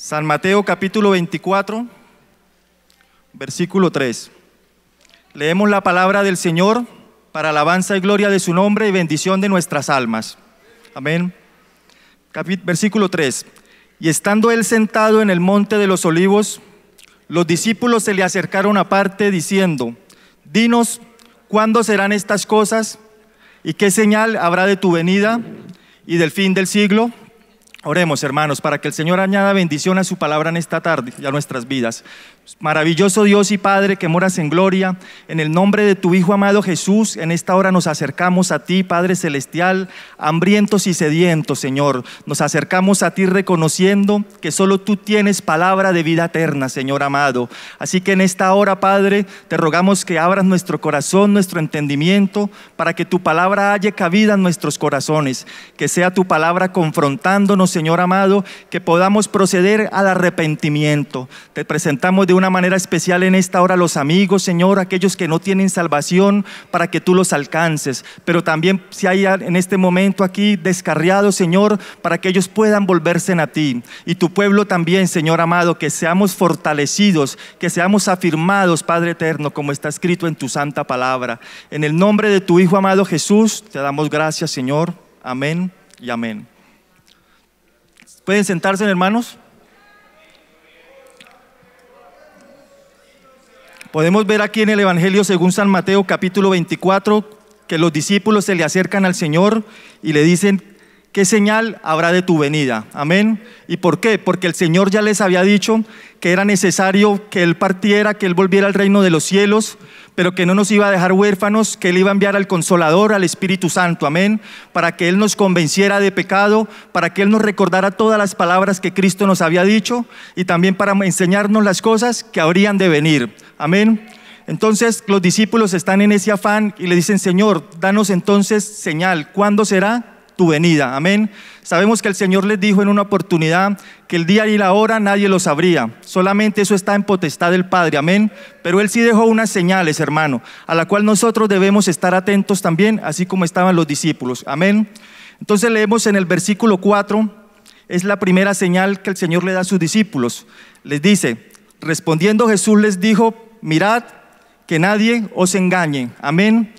San Mateo capítulo 24, versículo 3. Leemos la palabra del Señor para alabanza y gloria de su nombre y bendición de nuestras almas. Amén. Versículo 3. Y estando él sentado en el monte de los olivos, los discípulos se le acercaron aparte diciendo: Dinos, ¿cuándo serán estas cosas? ¿Y qué señal habrá de tu venida y del fin del siglo? Oremos, hermanos, para que el Señor añada bendición a su palabra en esta tarde y a nuestras vidas. Maravilloso Dios y Padre que moras en gloria, en el nombre de tu Hijo amado Jesús, en esta hora nos acercamos a ti, Padre Celestial, hambrientos y sedientos, Señor. Nos acercamos a ti reconociendo que solo tú tienes palabra de vida eterna, Señor amado. Así que en esta hora, Padre, te rogamos que abras nuestro corazón, nuestro entendimiento, para que tu palabra halle cabida en nuestros corazones, que sea tu palabra confrontándonos, Señor amado, que podamos proceder al arrepentimiento. Te presentamos de una manera especial en esta hora a los amigos, Señor, aquellos que no tienen salvación, para que tú los alcances, pero también si hay en este momento aquí descarriados, Señor, para que ellos puedan volverse a ti, y tu pueblo también, Señor amado, que seamos fortalecidos, que seamos afirmados, Padre eterno, como está escrito en tu santa palabra. En el nombre de tu Hijo amado Jesús, te damos gracias, Señor. Amén y amén. ¿Pueden sentarse, hermanos? Podemos ver aquí en el Evangelio según San Mateo capítulo 24 que los discípulos se le acercan al Señor y le dicen: ¿qué señal habrá de tu venida? Amén. ¿Y por qué? Porque el Señor ya les había dicho que era necesario que Él partiera, que Él volviera al reino de los cielos, pero que no nos iba a dejar huérfanos, que Él iba a enviar al Consolador, al Espíritu Santo, amén, para que Él nos convenciera de pecado, para que Él nos recordara todas las palabras que Cristo nos había dicho y también para enseñarnos las cosas que habrían de venir, amén. Entonces los discípulos están en ese afán y le dicen: Señor, danos entonces señal, ¿cuándo será tu venida? Amén. Sabemos que el Señor les dijo en una oportunidad que el día y la hora nadie lo sabría, solamente eso está en potestad del Padre, amén. Pero Él sí dejó unas señales, hermano, a la cual nosotros debemos estar atentos también, así como estaban los discípulos, amén. Entonces leemos en el versículo 4, es la primera señal que el Señor le da a sus discípulos. Les dice: respondiendo Jesús les dijo: mirad que nadie os engañe, amén.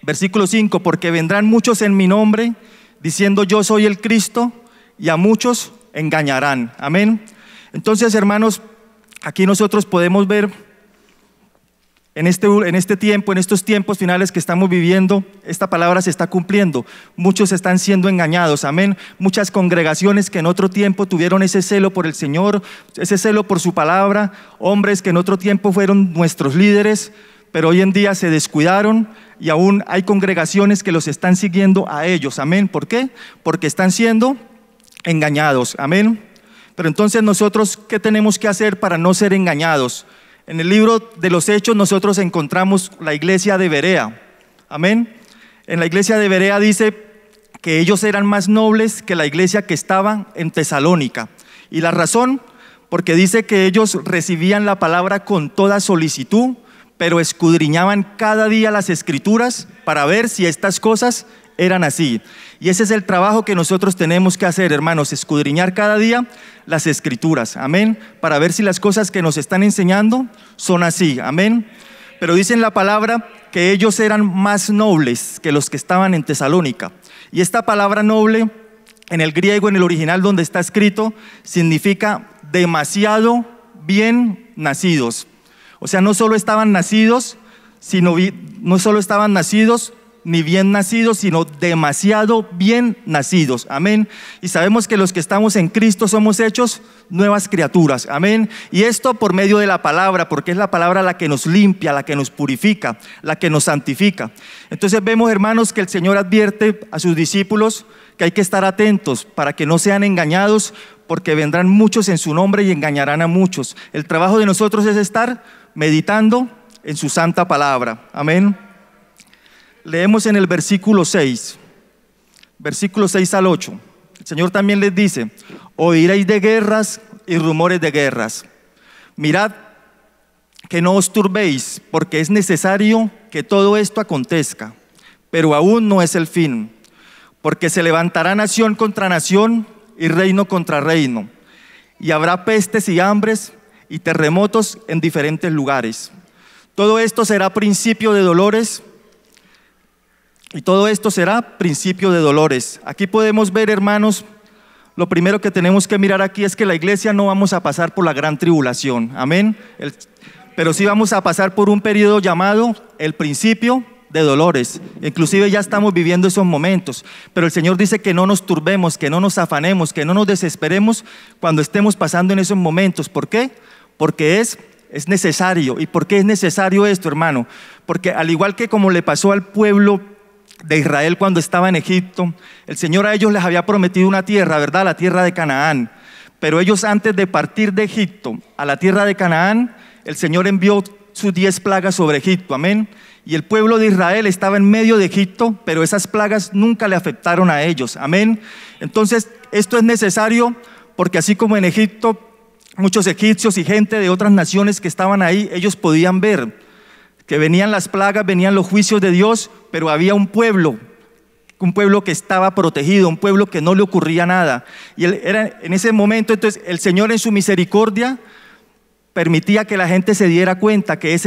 Versículo 5, porque vendrán muchos en mi nombre, diciendo yo soy el Cristo, y a muchos engañarán, amén. Entonces, hermanos, aquí nosotros podemos ver en este tiempo, en estos tiempos finales que estamos viviendo, esta palabra se está cumpliendo. Muchos están siendo engañados, amén. Muchas congregaciones que en otro tiempo tuvieron ese celo por el Señor, ese celo por su palabra, hombres que en otro tiempo fueron nuestros líderes, pero hoy en día se descuidaron y aún hay congregaciones que los están siguiendo a ellos, amén. ¿Por qué? Porque están siendo engañados, amén. Pero entonces nosotros, ¿qué tenemos que hacer para no ser engañados? En el libro de los Hechos nosotros encontramos la iglesia de Berea, amén. En la iglesia de Berea dice que ellos eran más nobles que la iglesia que estaba en Tesalónica. Y la razón, porque dice que ellos recibían la palabra con toda solicitud, pero escudriñaban cada día las escrituras para ver si estas cosas eran así. Y ese es el trabajo que nosotros tenemos que hacer, hermanos, escudriñar cada día las escrituras, amén, para ver si las cosas que nos están enseñando son así, amén. Pero dicen la palabra que ellos eran más nobles que los que estaban en Tesalónica. Y esta palabra noble, en el griego, en el original donde está escrito, significa demasiado bien nacidos. O sea, no solo estaban nacidos, ni bien nacidos, sino demasiado bien nacidos, amén. Y sabemos que los que estamos en Cristo somos hechos nuevas criaturas, amén. Y esto por medio de la palabra, porque es la palabra la que nos limpia, la que nos purifica, la que nos santifica. Entonces vemos, hermanos, que el Señor advierte a sus discípulos que hay que estar atentos para que no sean engañados, porque vendrán muchos en su nombre y engañarán a muchos. El trabajo de nosotros es estar meditando en su santa palabra, amén. Leemos en el versículo 6 al 8. El Señor también les dice: oiréis de guerras y rumores de guerras. Mirad que no os turbéis, porque es necesario que todo esto acontezca, pero aún no es el fin, porque se levantará nación contra nación y reino contra reino, y habrá pestes y hambres y terremotos en diferentes lugares. Todo esto será principio de dolores. Y todo esto será principio de dolores. Aquí podemos ver, hermanos, lo primero que tenemos que mirar aquí es que la iglesia no vamos a pasar por la gran tribulación. Amén. Pero sí vamos a pasar por un periodo llamado el principio de dolores. Inclusive ya estamos viviendo esos momentos. Pero el Señor dice que no nos turbemos, que no nos afanemos, que no nos desesperemos cuando estemos pasando en esos momentos. ¿Por qué? Porque es necesario. ¿Y por qué es necesario esto, hermano? Porque al igual que como le pasó al pueblo de Israel cuando estaba en Egipto, el Señor a ellos les había prometido una tierra, ¿verdad? La tierra de Canaán. Pero ellos, antes de partir de Egipto a la tierra de Canaán, el Señor envió sus 10 plagas sobre Egipto, amén. Y el pueblo de Israel estaba en medio de Egipto, pero esas plagas nunca le afectaron a ellos, amén. Entonces esto es necesario porque así como en Egipto muchos egipcios y gente de otras naciones que estaban ahí, ellos podían ver que venían las plagas, venían los juicios de Dios, pero había un pueblo que estaba protegido, un pueblo que no le ocurría nada. Y era en ese momento, entonces, el Señor en su misericordia permitía que la gente se diera cuenta que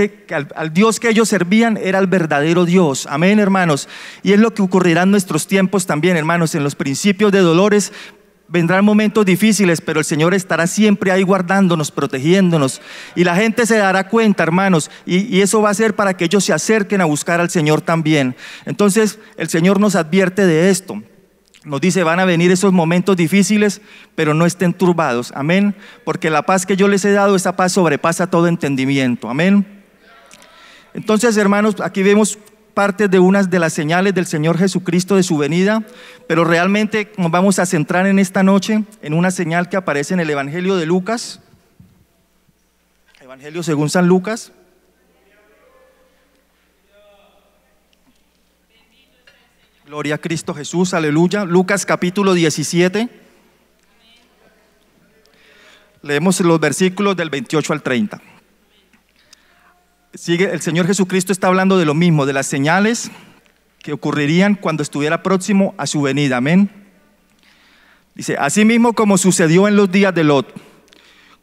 al Dios que ellos servían era el verdadero Dios. Amén, hermanos. Y es lo que ocurrirá en nuestros tiempos también, hermanos. En los principios de dolores vendrán momentos difíciles, pero el Señor estará siempre ahí guardándonos, protegiéndonos. Y la gente se dará cuenta, hermanos, y eso va a ser para que ellos se acerquen a buscar al Señor también. Entonces, el Señor nos advierte de esto. Nos dice, van a venir esos momentos difíciles, pero no estén turbados. Amén. Porque la paz que yo les he dado, esa paz sobrepasa todo entendimiento. Amén. Entonces, hermanos, aquí vemos parte de unas de las señales del Señor Jesucristo de su venida, pero realmente nos vamos a centrar en esta noche en una señal que aparece en el Evangelio de Lucas, Evangelio según San Lucas. Gloria a Cristo Jesús, aleluya. Lucas capítulo 17. Leemos los versículos del 28 al 30. El Señor Jesucristo está hablando de lo mismo, de las señales que ocurrirían cuando estuviera próximo a su venida. Amén. Dice, así mismo como sucedió en los días de Lot,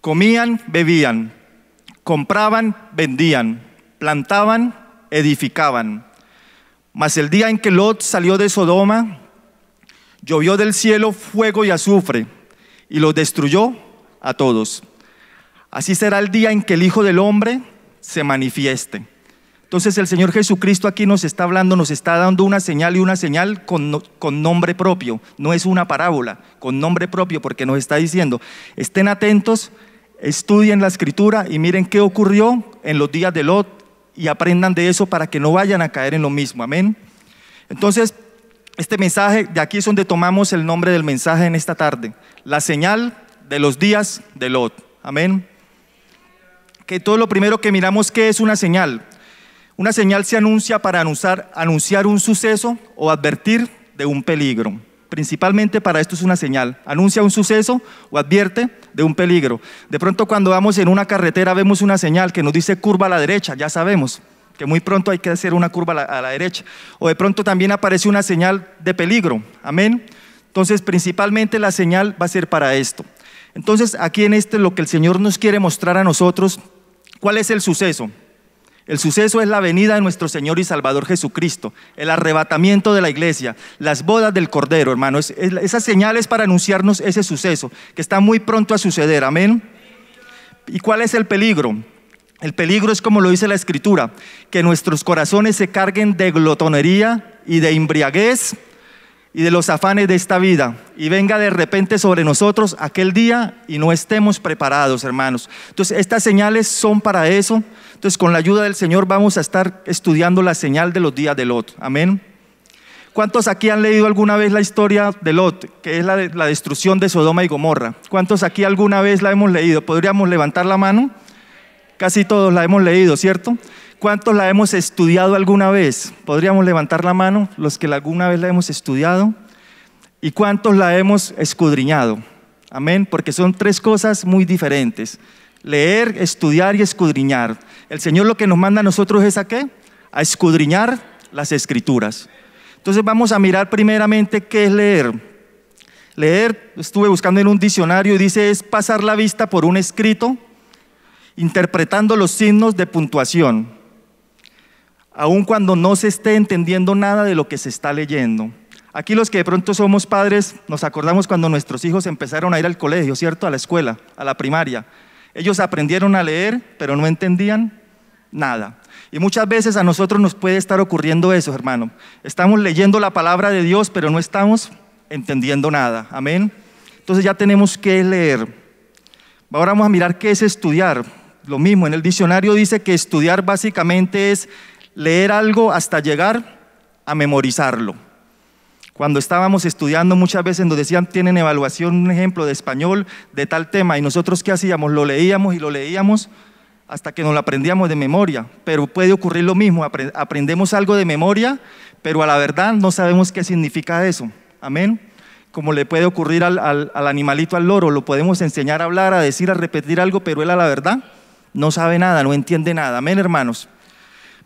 comían, bebían, compraban, vendían, plantaban, edificaban. Mas el día en que Lot salió de Sodoma, llovió del cielo fuego y azufre, y los destruyó a todos. Así será el día en que el Hijo del Hombre se manifieste. Entonces el Señor Jesucristo aquí nos está hablando, nos está dando una señal, y una señal con nombre propio. No es una parábola, con nombre propio, porque nos está diciendo, estén atentos, estudien la Escritura y miren qué ocurrió en los días de Lot y aprendan de eso para que no vayan a caer en lo mismo. Amén. Entonces este mensaje, de aquí es donde tomamos el nombre del mensaje en esta tarde, la señal de los días de Lot. Amén. Que todo lo primero que miramos, ¿qué es una señal? Una señal se anuncia para anunciar un suceso o advertir de un peligro. Principalmente para esto es una señal. Anuncia un suceso o advierte de un peligro. De pronto cuando vamos en una carretera vemos una señal que nos dice curva a la derecha, ya sabemos que muy pronto hay que hacer una curva a la derecha. O de pronto también aparece una señal de peligro. Amén. Entonces principalmente la señal va a ser para esto. Entonces aquí en lo que el Señor nos quiere mostrar a nosotros, ¿cuál es el suceso? El suceso es la venida de nuestro Señor y Salvador Jesucristo, el arrebatamiento de la iglesia, las bodas del Cordero, hermano. Esas señales para anunciarnos ese suceso que está muy pronto a suceder. Amén. ¿Y cuál es el peligro? El peligro es, como lo dice la Escritura, que nuestros corazones se carguen de glotonería y de embriaguez y de los afanes de esta vida, y venga de repente sobre nosotros aquel día y no estemos preparados, hermanos. Entonces estas señales son para eso. Entonces con la ayuda del Señor vamos a estar estudiando la señal de los días de Lot. Amén. ¿Cuántos aquí han leído alguna vez la historia de Lot, que es la destrucción de Sodoma y Gomorra? ¿Cuántos aquí alguna vez la hemos leído? ¿Podríamos levantar la mano? Casi todos la hemos leído, ¿cierto? ¿Cuántos la hemos estudiado alguna vez? ¿Podríamos levantar la mano los que alguna vez la hemos estudiado? ¿Y cuántos la hemos escudriñado? Amén, porque son tres cosas muy diferentes: leer, estudiar y escudriñar. El Señor lo que nos manda a nosotros es ¿a qué? A escudriñar las Escrituras. Entonces vamos a mirar primeramente qué es leer. Leer, estuve buscando en un diccionario y dice, es pasar la vista por un escrito, interpretando los signos de puntuación, aun cuando no se esté entendiendo nada de lo que se está leyendo. Aquí los que de pronto somos padres, nos acordamos cuando nuestros hijos empezaron a ir al colegio, ¿cierto? A la escuela, a la primaria. Ellos aprendieron a leer, pero no entendían nada. Y muchas veces a nosotros nos puede estar ocurriendo eso, hermano. Estamos leyendo la palabra de Dios, pero no estamos entendiendo nada. Amén. Entonces ya tenemos que leer. Ahora vamos a mirar qué es estudiar. Lo mismo, en el diccionario dice que estudiar básicamente es leer algo hasta llegar a memorizarlo. Cuando estábamos estudiando muchas veces nos decían, tienen evaluación, un ejemplo de español, de tal tema, y nosotros ¿qué hacíamos? Lo leíamos y lo leíamos hasta que nos lo aprendíamos de memoria. Pero puede ocurrir lo mismo, aprendemos algo de memoria, pero a la verdad no sabemos qué significa eso. Amén. Como le puede ocurrir al animalito, al loro, lo podemos enseñar a hablar, a decir, a repetir algo, pero él a la verdad no sabe nada, no entiende nada. Amén, hermanos.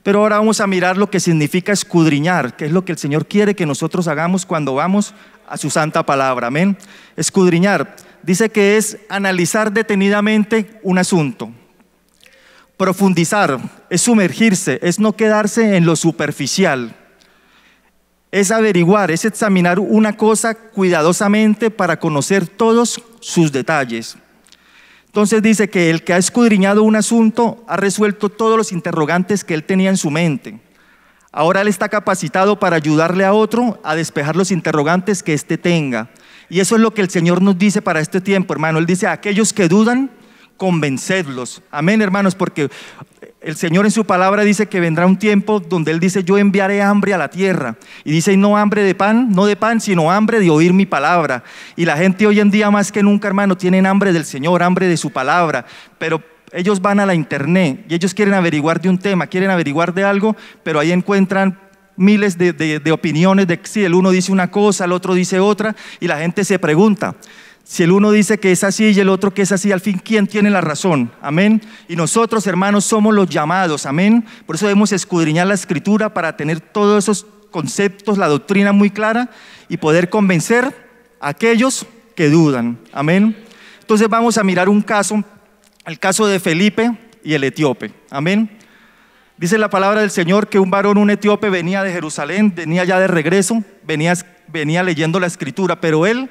Pero ahora vamos a mirar lo que significa escudriñar, que es lo que el Señor quiere que nosotros hagamos cuando vamos a su santa palabra. Amén. Escudriñar, dice que es analizar detenidamente un asunto. Profundizar, es sumergirse, es no quedarse en lo superficial. Es averiguar, es examinar una cosa cuidadosamente para conocer todos sus detalles. Entonces dice que el que ha escudriñado un asunto ha resuelto todos los interrogantes que él tenía en su mente. Ahora él está capacitado para ayudarle a otro a despejar los interrogantes que éste tenga. Y eso es lo que el Señor nos dice para este tiempo, hermano. Él dice a aquellos que dudan, convencedlos. Amén, hermanos, porque el Señor en su palabra dice que vendrá un tiempo donde Él dice, yo enviaré hambre a la tierra. Y dice, no hambre de pan, no de pan, sino hambre de oír mi palabra. Y la gente hoy en día más que nunca, hermano, tienen hambre del Señor, hambre de su palabra. Pero ellos van a la internet y ellos quieren averiguar de un tema, quieren averiguar de algo, pero ahí encuentran miles de opiniones de si el uno dice una cosa, el otro dice otra, y la gente se pregunta, si el uno dice que es así y el otro que es así, al fin, ¿quién tiene la razón? Amén. Y nosotros, hermanos, somos los llamados, amén. Por eso debemos escudriñar la Escritura para tener todos esos conceptos, la doctrina muy clara y poder convencer a aquellos que dudan, amén. Entonces vamos a mirar un caso, el caso de Felipe y el etíope, amén. Dice la palabra del Señor que un varón, un etíope, venía de Jerusalén, venía ya de regreso, venía leyendo la Escritura, pero él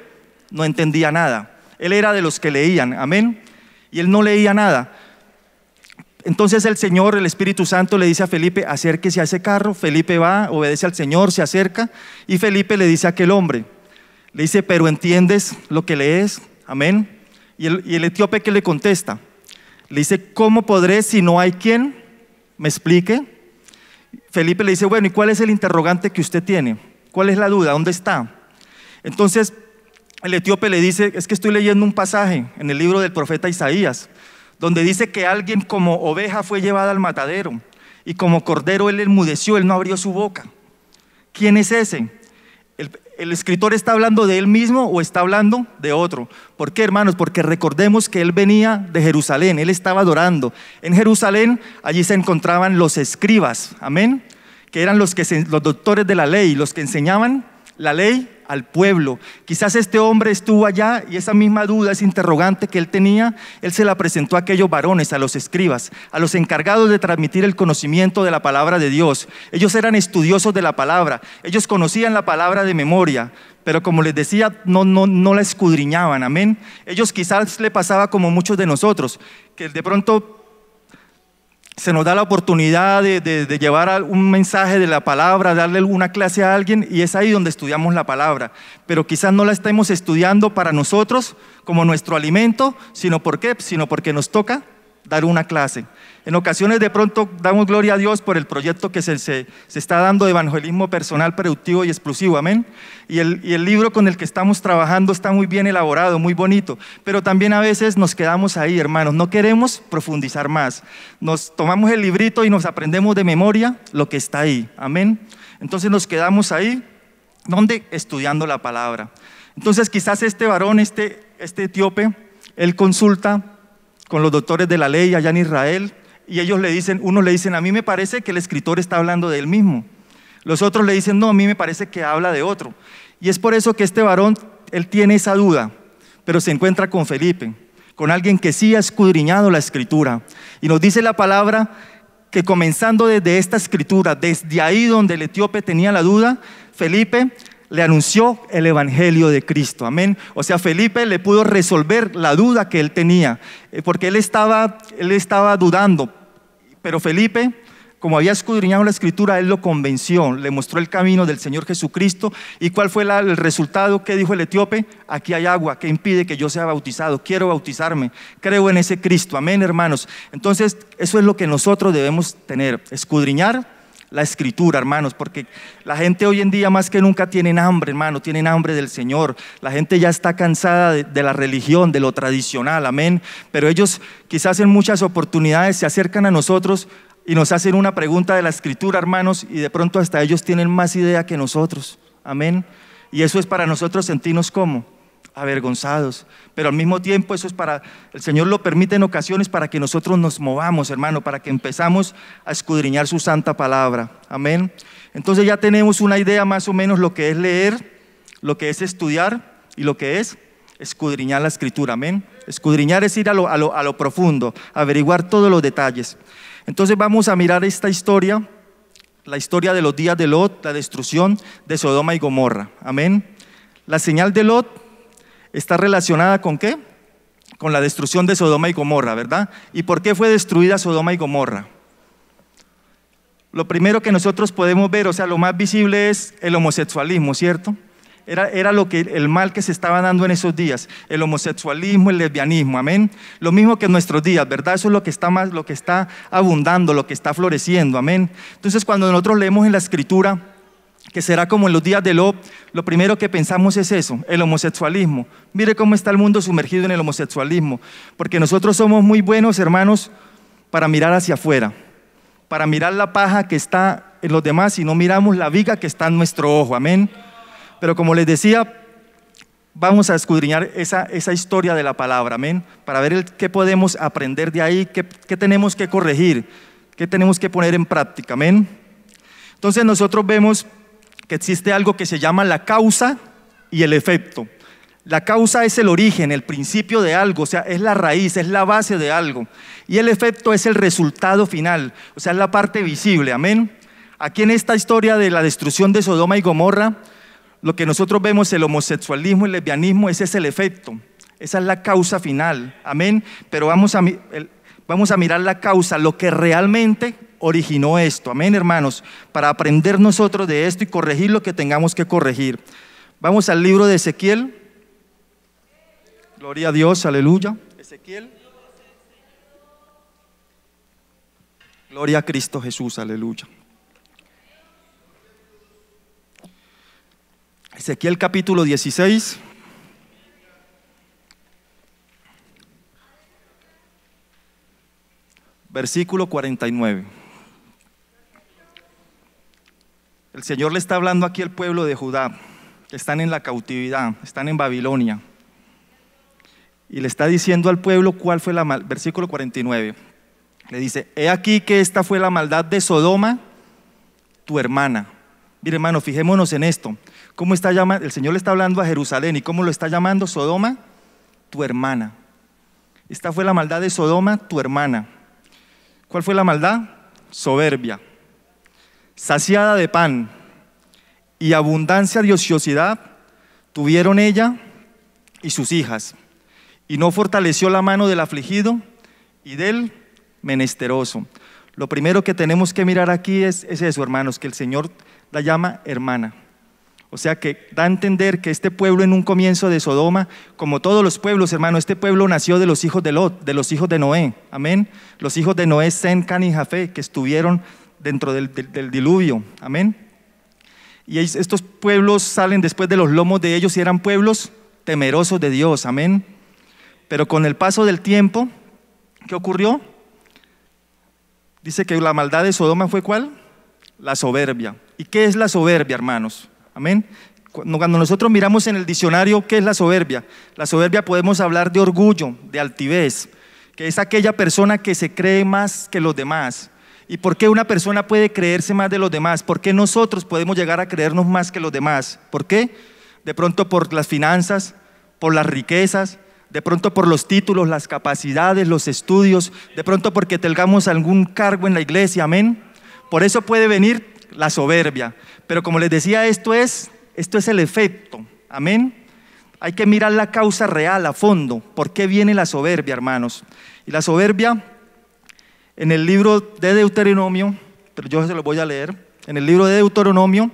no entendía nada. Él era de los que leían, amén, y él no leía nada. Entonces el Señor, el Espíritu Santo le dice a Felipe, acérquese a ese carro. Felipe va, obedece al Señor, se acerca, y Felipe le dice a aquel hombre, le dice, pero ¿entiendes lo que lees? Amén. Y el etíope, ¿qué le contesta? Le dice, ¿cómo podré si no hay quien me explique? Felipe le dice, bueno, ¿y cuál es el interrogante que usted tiene? ¿Cuál es la duda? ¿Dónde está? Entonces el etíope le dice, es que estoy leyendo un pasaje en el libro del profeta Isaías, donde dice que alguien como oveja fue llevada al matadero y como cordero él enmudeció, él no abrió su boca. ¿Quién es ese? ¿El escritor está hablando de él mismo o está hablando de otro? ¿Por qué, hermanos? Porque recordemos que él venía de Jerusalén, él estaba adorando. En Jerusalén, allí se encontraban los escribas, amén, que eran los doctores de la ley, los que enseñaban la ley al pueblo. Quizás este hombre estuvo allá y esa misma duda, ese interrogante que él tenía, él se la presentó a aquellos varones, a los escribas, a los encargados de transmitir el conocimiento de la palabra de Dios. Ellos eran estudiosos de la palabra, ellos conocían la palabra de memoria, pero como les decía, no la escudriñaban, amén. Ellos quizás le pasaba como muchos de nosotros, que de pronto se nos da la oportunidad de llevar un mensaje de la palabra, darle una clase a alguien, y es ahí donde estudiamos la palabra, pero quizás no la estemos estudiando para nosotros como nuestro alimento, sino ¿por qué? Sino porque nos toca dar una clase. En ocasiones de pronto damos gloria a Dios por el proyecto que se está dando de evangelismo personal, productivo y exclusivo, amén. Y el libro con el que estamos trabajando está muy bien elaborado, muy bonito, pero también a veces nos quedamos ahí, hermanos, no queremos profundizar más. Nos tomamos el librito y nos aprendemos de memoria lo que está ahí, amén. Entonces nos quedamos ahí, ¿dónde? Estudiando la palabra. Entonces quizás este varón, este etíope, él consulta con los doctores de la ley allá en Israel, y ellos le dicen, unos le dicen, a mí me parece que el escritor está hablando de él mismo. Los otros le dicen, no, a mí me parece que habla de otro. Y es por eso que este varón él tiene esa duda, pero se encuentra con Felipe, con alguien que sí ha escudriñado la escritura. Y nos dice la palabra que comenzando desde esta escritura, desde ahí donde el etíope tenía la duda, Felipe le anunció el evangelio de Cristo, amén. O sea, Felipe le pudo resolver la duda que él tenía, porque él estaba dudando, pero Felipe, como había escudriñado la escritura, él lo convenció, le mostró el camino del Señor Jesucristo. ¿Y cuál fue el resultado? ¿Qué dijo el etíope? Aquí hay agua, ¿qué impide que yo sea bautizado? Quiero bautizarme, creo en ese Cristo, amén, hermanos. Entonces, eso es lo que nosotros debemos tener, escudriñar la escritura, hermanos, porque la gente hoy en día más que nunca tienen hambre, hermano, tienen hambre del Señor. La gente ya está cansada de la religión, de lo tradicional, amén. Pero ellos quizás en muchas oportunidades se acercan a nosotros y nos hacen una pregunta de la escritura, hermanos, y de pronto hasta ellos tienen más idea que nosotros, amén. Y eso es para nosotros sentirnos como avergonzados, pero al mismo tiempo eso es para, el Señor lo permite en ocasiones para que nosotros nos movamos, hermano, para que empezamos a escudriñar su santa palabra, amén. Entonces ya tenemos una idea más o menos lo que es leer, lo que es estudiar y lo que es escudriñar la escritura, amén. Escudriñar es ir a lo profundo, averiguar todos los detalles. Entonces vamos a mirar esta historia, la historia de los días de Lot, la destrucción de Sodoma y Gomorra, amén. La señal de Lot está relacionada ¿con qué? Con la destrucción de Sodoma y Gomorra, ¿verdad? ¿Y por qué fue destruida Sodoma y Gomorra? Lo primero que nosotros podemos ver, o sea, lo más visible es el homosexualismo, ¿cierto? Era el mal que se estaba dando en esos días, el homosexualismo, el lesbianismo, amén. Lo mismo que en nuestros días, ¿verdad? Eso es lo que está abundando, lo que está floreciendo, amén. Entonces, cuando nosotros leemos en la escritura que será como en los días de Lot, lo primero que pensamos es eso, el homosexualismo. Mire cómo está el mundo sumergido en el homosexualismo, porque nosotros somos muy buenos, hermanos, para mirar hacia afuera, para mirar la paja que está en los demás y no miramos la viga que está en nuestro ojo, amén. Pero como les decía, vamos a escudriñar esa historia de la palabra, amén, para ver qué podemos aprender de ahí, qué tenemos que corregir, qué tenemos que poner en práctica, amén. Entonces nosotros vemos que existe algo que se llama la causa y el efecto. La causa es el origen, el principio de algo, o sea, es la raíz, es la base de algo. Y el efecto es el resultado final, o sea, es la parte visible, amén. Aquí en esta historia de la destrucción de Sodoma y Gomorra, lo que nosotros vemos, el homosexualismo, el lesbianismo, ese es el efecto, esa es la causa final, amén. Pero vamos a mirar la causa, lo que realmente originó esto, amén, hermanos, para aprender nosotros de esto y corregir lo que tengamos que corregir. Vamos al libro de Ezequiel. Gloria a Dios, aleluya. Ezequiel. Gloria a Cristo Jesús, aleluya. Ezequiel capítulo 16. Versículo 49. El Señor le está hablando aquí al pueblo de Judá, que están en la cautividad, están en Babilonia. Y le está diciendo al pueblo cuál fue la maldad. Versículo 49. Le dice, he aquí que esta fue la maldad de Sodoma, tu hermana. Mire, hermano, fijémonos en esto. ¿Cómo está llamando? El Señor le está hablando a Jerusalén. ¿Y cómo lo está llamando? Sodoma, tu hermana. Esta fue la maldad de Sodoma, tu hermana. ¿Cuál fue la maldad? Soberbia, saciada de pan y abundancia de ociosidad tuvieron ella y sus hijas, y no fortaleció la mano del afligido y del menesteroso. Lo primero que tenemos que mirar aquí es eso, hermanos, que el Señor la llama hermana. O sea que da a entender que este pueblo en un comienzo de Sodoma, como todos los pueblos, hermano, este pueblo nació de los hijos de Lot, de los hijos de Noé, amén. Los hijos de Noé, Sem, Can y Jafé, que estuvieron dentro del diluvio, amén. Y estos pueblos salen después de los lomos de ellos y eran pueblos temerosos de Dios, amén. Pero con el paso del tiempo, ¿qué ocurrió? Dice que la maldad de Sodoma fue ¿cuál? La soberbia. ¿Y qué es la soberbia, hermanos? Amén. Cuando nosotros miramos en el diccionario, ¿qué es la soberbia? La soberbia podemos hablar de orgullo, de altivez, que es aquella persona que se cree más que los demás. ¿Y por qué una persona puede creerse más de los demás? ¿Por qué nosotros podemos llegar a creernos más que los demás? ¿Por qué? de pronto por las finanzas, por las riquezas, de pronto por los títulos, las capacidades, los estudios, de pronto porque tengamos algún cargo en la iglesia, amén. Por eso puede venir la soberbia, pero como les decía, esto es el efecto, amén. Hay que mirar la causa real a fondo, ¿por qué viene la soberbia, hermanos? Y la soberbia, en el libro de Deuteronomio, pero yo se lo voy a leer, en el libro de Deuteronomio,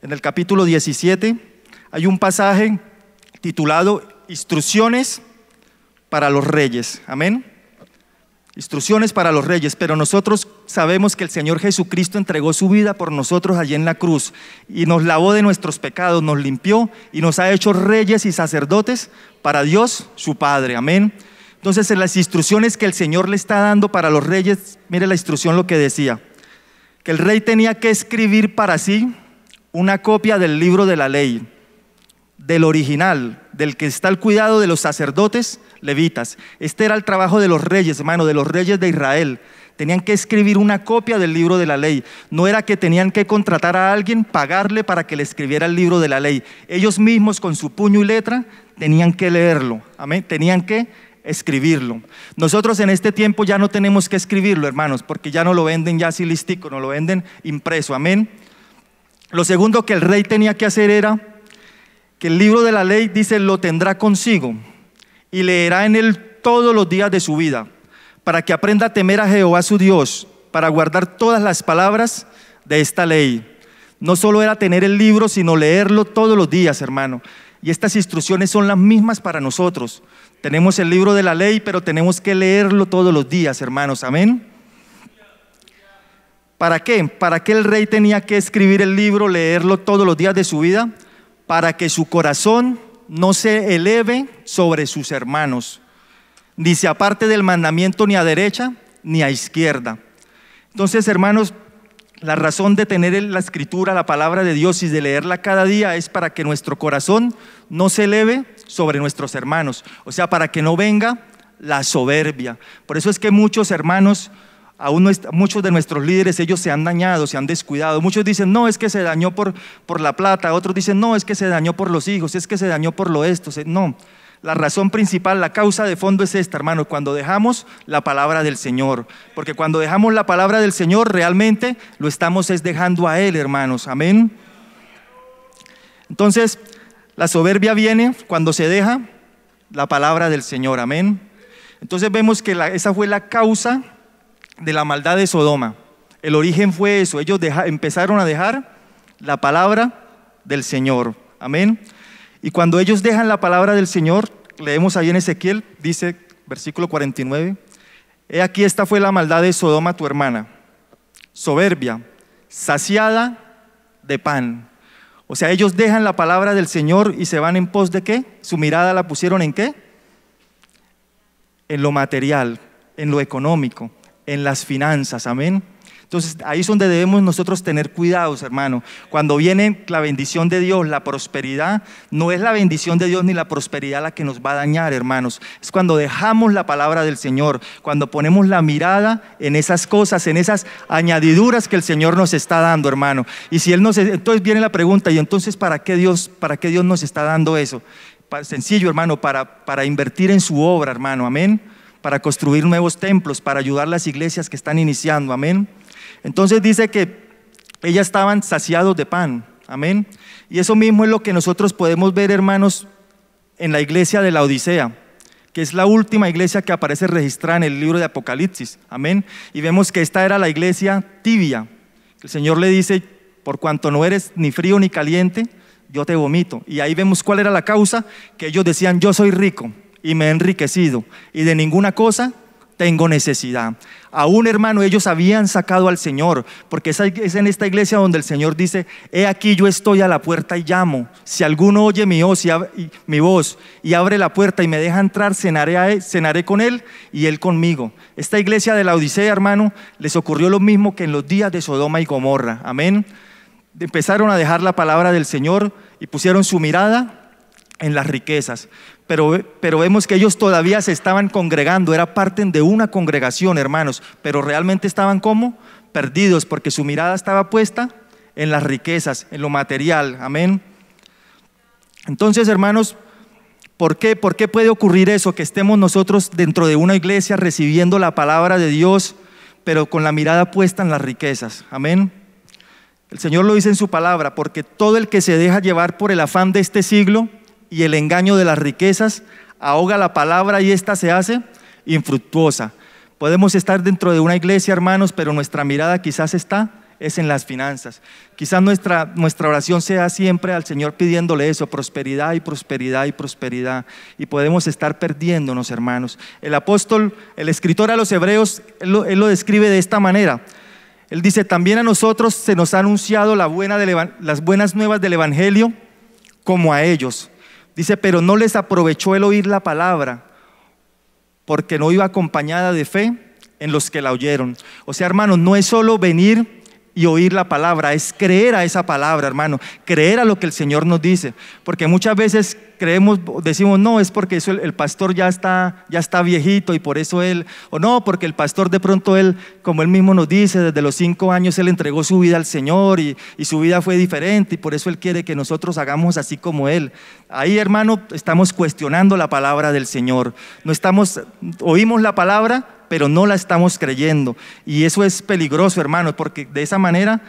en el capítulo 17, hay un pasaje titulado Instrucciones para los reyes, amén. Instrucciones para los reyes, pero nosotros sabemos que el Señor Jesucristo entregó su vida por nosotros allí en la cruz y nos lavó de nuestros pecados, nos limpió y nos ha hecho reyes y sacerdotes para Dios su Padre, amén. Entonces, en las instrucciones que el Señor le está dando para los reyes, mire la instrucción lo que decía, que el rey tenía que escribir para sí una copia del libro de la ley, del original, del que está al cuidado de los sacerdotes levitas. Este era el trabajo de los reyes, hermano, de los reyes de Israel. Tenían que escribir una copia del libro de la ley. No era que tenían que contratar a alguien, pagarle para que le escribiera el libro de la ley. Ellos mismos con su puño y letra tenían que leerlo, amén, tenían que escribirlo. Nosotros en este tiempo ya no tenemos que escribirlo, hermanos, porque ya no lo venden ya así listico, no lo venden impreso, amén. Lo segundo que el rey tenía que hacer era que el libro de la ley, dice, lo tendrá consigo y leerá en él todos los días de su vida, para que aprenda a temer a Jehová su Dios, para guardar todas las palabras de esta ley. No solo era tener el libro, sino leerlo todos los días, hermano. Y estas instrucciones son las mismas para nosotros. Tenemos el libro de la ley, pero tenemos que leerlo todos los días, hermanos, amén. ¿Para qué? ¿Para qué el rey tenía que escribir el libro, leerlo todos los días de su vida? Para que su corazón no se eleve sobre sus hermanos, ni se aparte del mandamiento ni a derecha ni a izquierda. Entonces, hermanos, la razón de tener la escritura, la palabra de Dios y de leerla cada día es para que nuestro corazón no se eleve sobre nuestros hermanos, o sea, para que no venga la soberbia. Por eso es que muchos hermanos, muchos de nuestros líderes, ellos se han dañado, se han descuidado. Muchos dicen, no, es que se dañó por la plata. Otros dicen, no, es que se dañó por los hijos, es que se dañó por lo esto. No, la razón principal, la causa de fondo es esta, hermano, cuando dejamos la palabra del Señor. Porque cuando dejamos la palabra del Señor, realmente lo estamos dejando a Él, hermanos, amén. Entonces, la soberbia viene cuando se deja la palabra del Señor, amén. Entonces vemos que esa fue la causa de la maldad de Sodoma. El origen fue eso, ellos empezaron a dejar la palabra del Señor, amén. Y cuando ellos dejan la palabra del Señor, leemos ahí en Ezequiel, dice versículo 49, he aquí esta fue la maldad de Sodoma tu hermana, soberbia, saciada de pan. O sea, ellos dejan la palabra del Señor y se van en pos de ¿qué? Su mirada la pusieron ¿en qué? En lo material, en lo económico, en las finanzas, amén. Entonces ahí es donde debemos nosotros tener cuidados, hermano. Cuando viene la bendición de Dios, la prosperidad, no es la bendición de Dios ni la prosperidad la que nos va a dañar, hermanos. Es cuando dejamos la palabra del Señor, cuando ponemos la mirada en esas cosas, en esas añadiduras que el Señor nos está dando, hermano. Y si entonces viene la pregunta, ¿y entonces para qué Dios nos está dando eso? Sencillo, hermano, para invertir en su obra, hermano, amén. Para construir nuevos templos, para ayudar a las iglesias que están iniciando, amén. Entonces dice que ellas estaban saciados de pan, amén. Y eso mismo es lo que nosotros podemos ver, hermanos, en la iglesia de la Odisea, que es la última iglesia que aparece registrada en el libro de Apocalipsis, amén. Y vemos que esta era la iglesia tibia. El Señor le dice, por cuanto no eres ni frío ni caliente, yo te vomito. Y ahí vemos cuál era la causa, que ellos decían, yo soy rico y me he enriquecido y de ninguna cosa tengo necesidad. Aún, hermano, ellos habían sacado al Señor, porque es en esta iglesia donde el Señor dice, he aquí yo estoy a la puerta y llamo. Si alguno oye mi voz y abre la puerta y me deja entrar, cenaré con él y él conmigo. Esta iglesia de la Odisea, hermano, les ocurrió lo mismo que en los días de Sodoma y Gomorra, amén. Empezaron a dejar la palabra del Señor y pusieron su mirada en las riquezas. Pero vemos que ellos todavía se estaban congregando, era parte de una congregación, hermanos, pero realmente estaban como perdidos, porque su mirada estaba puesta en las riquezas, en lo material, amén. Entonces, hermanos, ¿por qué? ¿Por qué puede ocurrir eso? Que estemos nosotros dentro de una iglesia recibiendo la palabra de Dios, pero con la mirada puesta en las riquezas. Amén. El Señor lo dice en su palabra, porque todo el que se deja llevar por el afán de este siglo y el engaño de las riquezas, ahoga la palabra y ésta se hace infructuosa. Podemos estar dentro de una iglesia, hermanos, pero nuestra mirada quizás es en las finanzas. Quizás nuestra oración sea siempre al Señor pidiéndole eso, prosperidad y prosperidad y prosperidad. Y podemos estar perdiéndonos, hermanos. El apóstol, el escritor a los Hebreos, él lo describe de esta manera. Él dice, también a nosotros se nos ha anunciado las buenas nuevas del Evangelio como a ellos. Dice, pero no les aprovechó el oír la palabra, porque no iba acompañada de fe en los que la oyeron. O sea, hermanos, no es solo venir y oír la palabra, es creer a esa palabra, hermano, creer a lo que el Señor nos dice, porque muchas veces decimos, no, es porque eso el pastor ya está viejito y por eso él, o no, porque el pastor de pronto él, como él mismo nos dice, desde los 5 años él entregó su vida al Señor y su vida fue diferente y por eso él quiere que nosotros hagamos así como él. Ahí, hermano, estamos cuestionando la palabra del Señor, oímos la palabra, pero no la estamos creyendo, y eso es peligroso, hermanos, porque de esa manera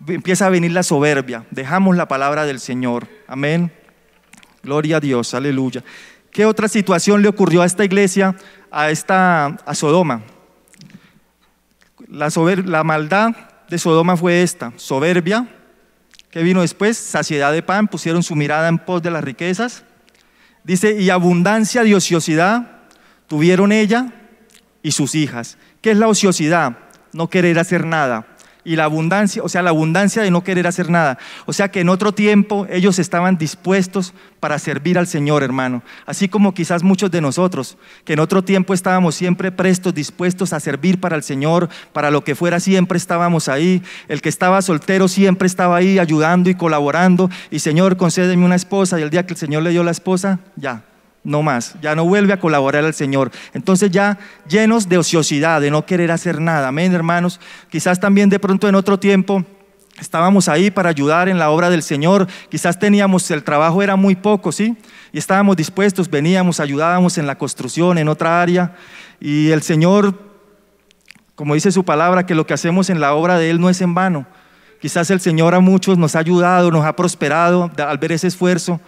empieza a venir la soberbia, dejamos la palabra del Señor. Amén, gloria a Dios, aleluya. ¿Qué otra situación le ocurrió a esta iglesia, a Sodoma? La maldad de Sodoma fue esta, soberbia. ¿Qué vino después? Saciedad de pan, pusieron su mirada en pos de las riquezas. Dice, y abundancia de ociosidad tuvieron ella y sus hijas. ¿Qué es la ociosidad? No querer hacer nada. Y la abundancia, o sea, la abundancia de no querer hacer nada. O sea que en otro tiempo ellos estaban dispuestos para servir al Señor, hermano. Así como quizás muchos de nosotros, que en otro tiempo estábamos siempre prestos, dispuestos a servir para el Señor, para lo que fuera siempre estábamos ahí. El que estaba soltero siempre estaba ahí ayudando y colaborando. Y Señor, concédeme una esposa. Y el día que el Señor le dio la esposa, ya. No más, ya no vuelve a colaborar al Señor. Entonces ya llenos de ociosidad, de no querer hacer nada. Amén, hermanos. Quizás también de pronto en otro tiempo estábamos ahí para ayudar en la obra del Señor. Quizás el trabajo era muy poco, ¿sí? Y estábamos dispuestos, veníamos, ayudábamos en la construcción, en otra área. Y el Señor, como dice su palabra, que lo que hacemos en la obra de Él no es en vano. Quizás el Señor a muchos nos ha ayudado, nos ha prosperado al ver ese esfuerzo.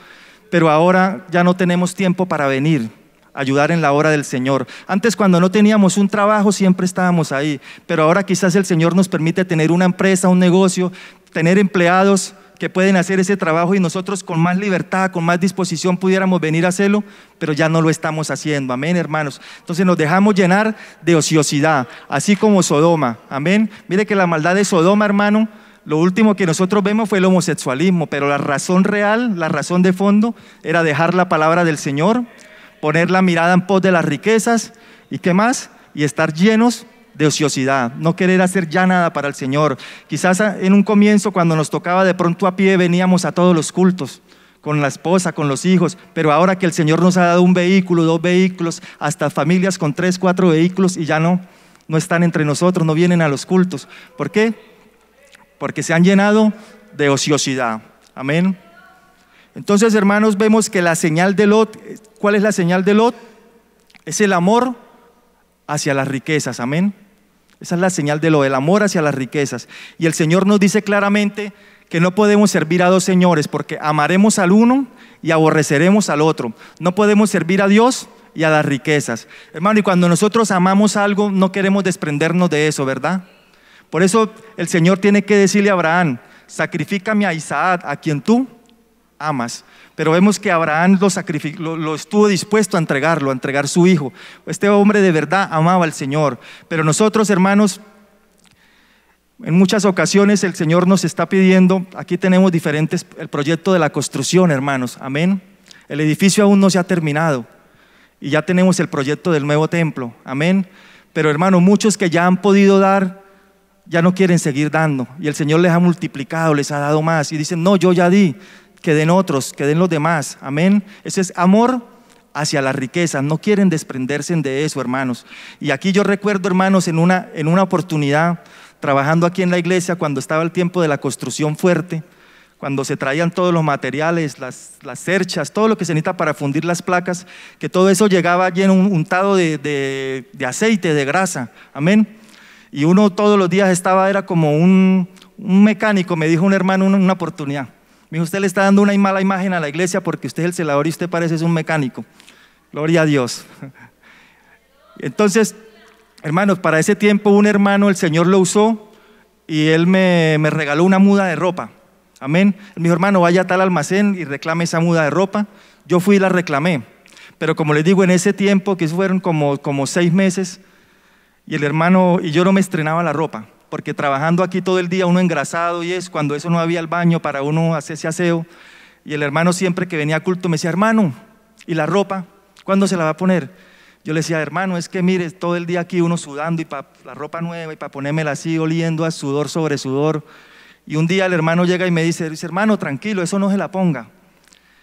Pero ahora ya no tenemos tiempo para venir a ayudar en la obra del Señor. Antes, cuando no teníamos un trabajo, siempre estábamos ahí, pero ahora quizás el Señor nos permite tener una empresa, un negocio, tener empleados que pueden hacer ese trabajo y nosotros con más libertad, con más disposición pudiéramos venir a hacerlo, pero ya no lo estamos haciendo. Amén, hermanos. Entonces nos dejamos llenar de ociosidad, así como Sodoma. Amén. Mire que la maldad de Sodoma, hermano, lo último que nosotros vemos fue el homosexualismo, pero la razón real, la razón de fondo era dejar la palabra del Señor, poner la mirada en pos de las riquezas y ¿qué más? Y estar llenos de ociosidad, no querer hacer ya nada para el Señor. Quizás en un comienzo, cuando nos tocaba de pronto a pie, veníamos a todos los cultos, con la esposa, con los hijos, pero ahora que el Señor nos ha dado un vehículo, 2 vehículos, hasta familias con 3, 4 vehículos y ya no están entre nosotros, no vienen a los cultos. ¿Por qué? Porque se han llenado de ociosidad. Amén. Entonces, hermanos, vemos que la señal de Lot, ¿cuál es la señal de Lot? Es el amor hacia las riquezas. Amén. Esa es la señal de Lot, el amor hacia las riquezas. Y el Señor nos dice claramente que no podemos servir a 2 señores, porque amaremos al uno y aborreceremos al otro. No podemos servir a Dios y a las riquezas. Hermano, y cuando nosotros amamos algo, no queremos desprendernos de eso, ¿verdad? Por eso el Señor tiene que decirle a Abraham, sacrifícame a Isaac, a quien tú amas. Pero vemos que Abraham lo estuvo dispuesto a entregar su hijo. Este hombre de verdad amaba al Señor. Pero nosotros, hermanos, en muchas ocasiones el Señor nos está pidiendo, aquí tenemos el proyecto de la construcción, hermanos, amén. El edificio aún no se ha terminado y ya tenemos el proyecto del nuevo templo, amén. Pero hermanos, muchos que ya han podido dar, ya no quieren seguir dando y el Señor les ha multiplicado, les ha dado más y dicen, no, yo ya di, que den otros, que den los demás, amén. Ese es amor hacia la riqueza, no quieren desprenderse de eso, hermanos. Y aquí yo recuerdo, hermanos, en una oportunidad, trabajando aquí en la iglesia, cuando estaba el tiempo de la construcción fuerte, cuando se traían todos los materiales, las cerchas, todo lo que se necesita para fundir las placas, que todo eso llegaba lleno, untado de aceite, de grasa, amén. Y uno todos los días era como un mecánico, me dijo un hermano en una oportunidad. Me dijo, usted le está dando una mala imagen a la iglesia porque usted es el celador y usted parece es un mecánico. Gloria a Dios. Entonces, hermanos, para ese tiempo un hermano, el Señor lo usó y él me regaló una muda de ropa. Amén. Él me dijo, hermano, vaya a tal almacén y reclame esa muda de ropa. Yo fui y la reclamé. Pero como les digo, en ese tiempo, que fueron como 6 meses, y el hermano y yo no me estrenaba la ropa, porque trabajando aquí todo el día, uno engrasado y cuando eso no había el baño para uno hacerse aseo, y el hermano siempre que venía a culto me decía, hermano, ¿y la ropa? ¿Cuándo se la va a poner? Yo le decía, hermano, es que mire, todo el día aquí uno sudando y para la ropa nueva y para ponérmela así, oliendo a sudor sobre sudor. Y un día el hermano llega y me dice, hermano, tranquilo, eso no se la ponga.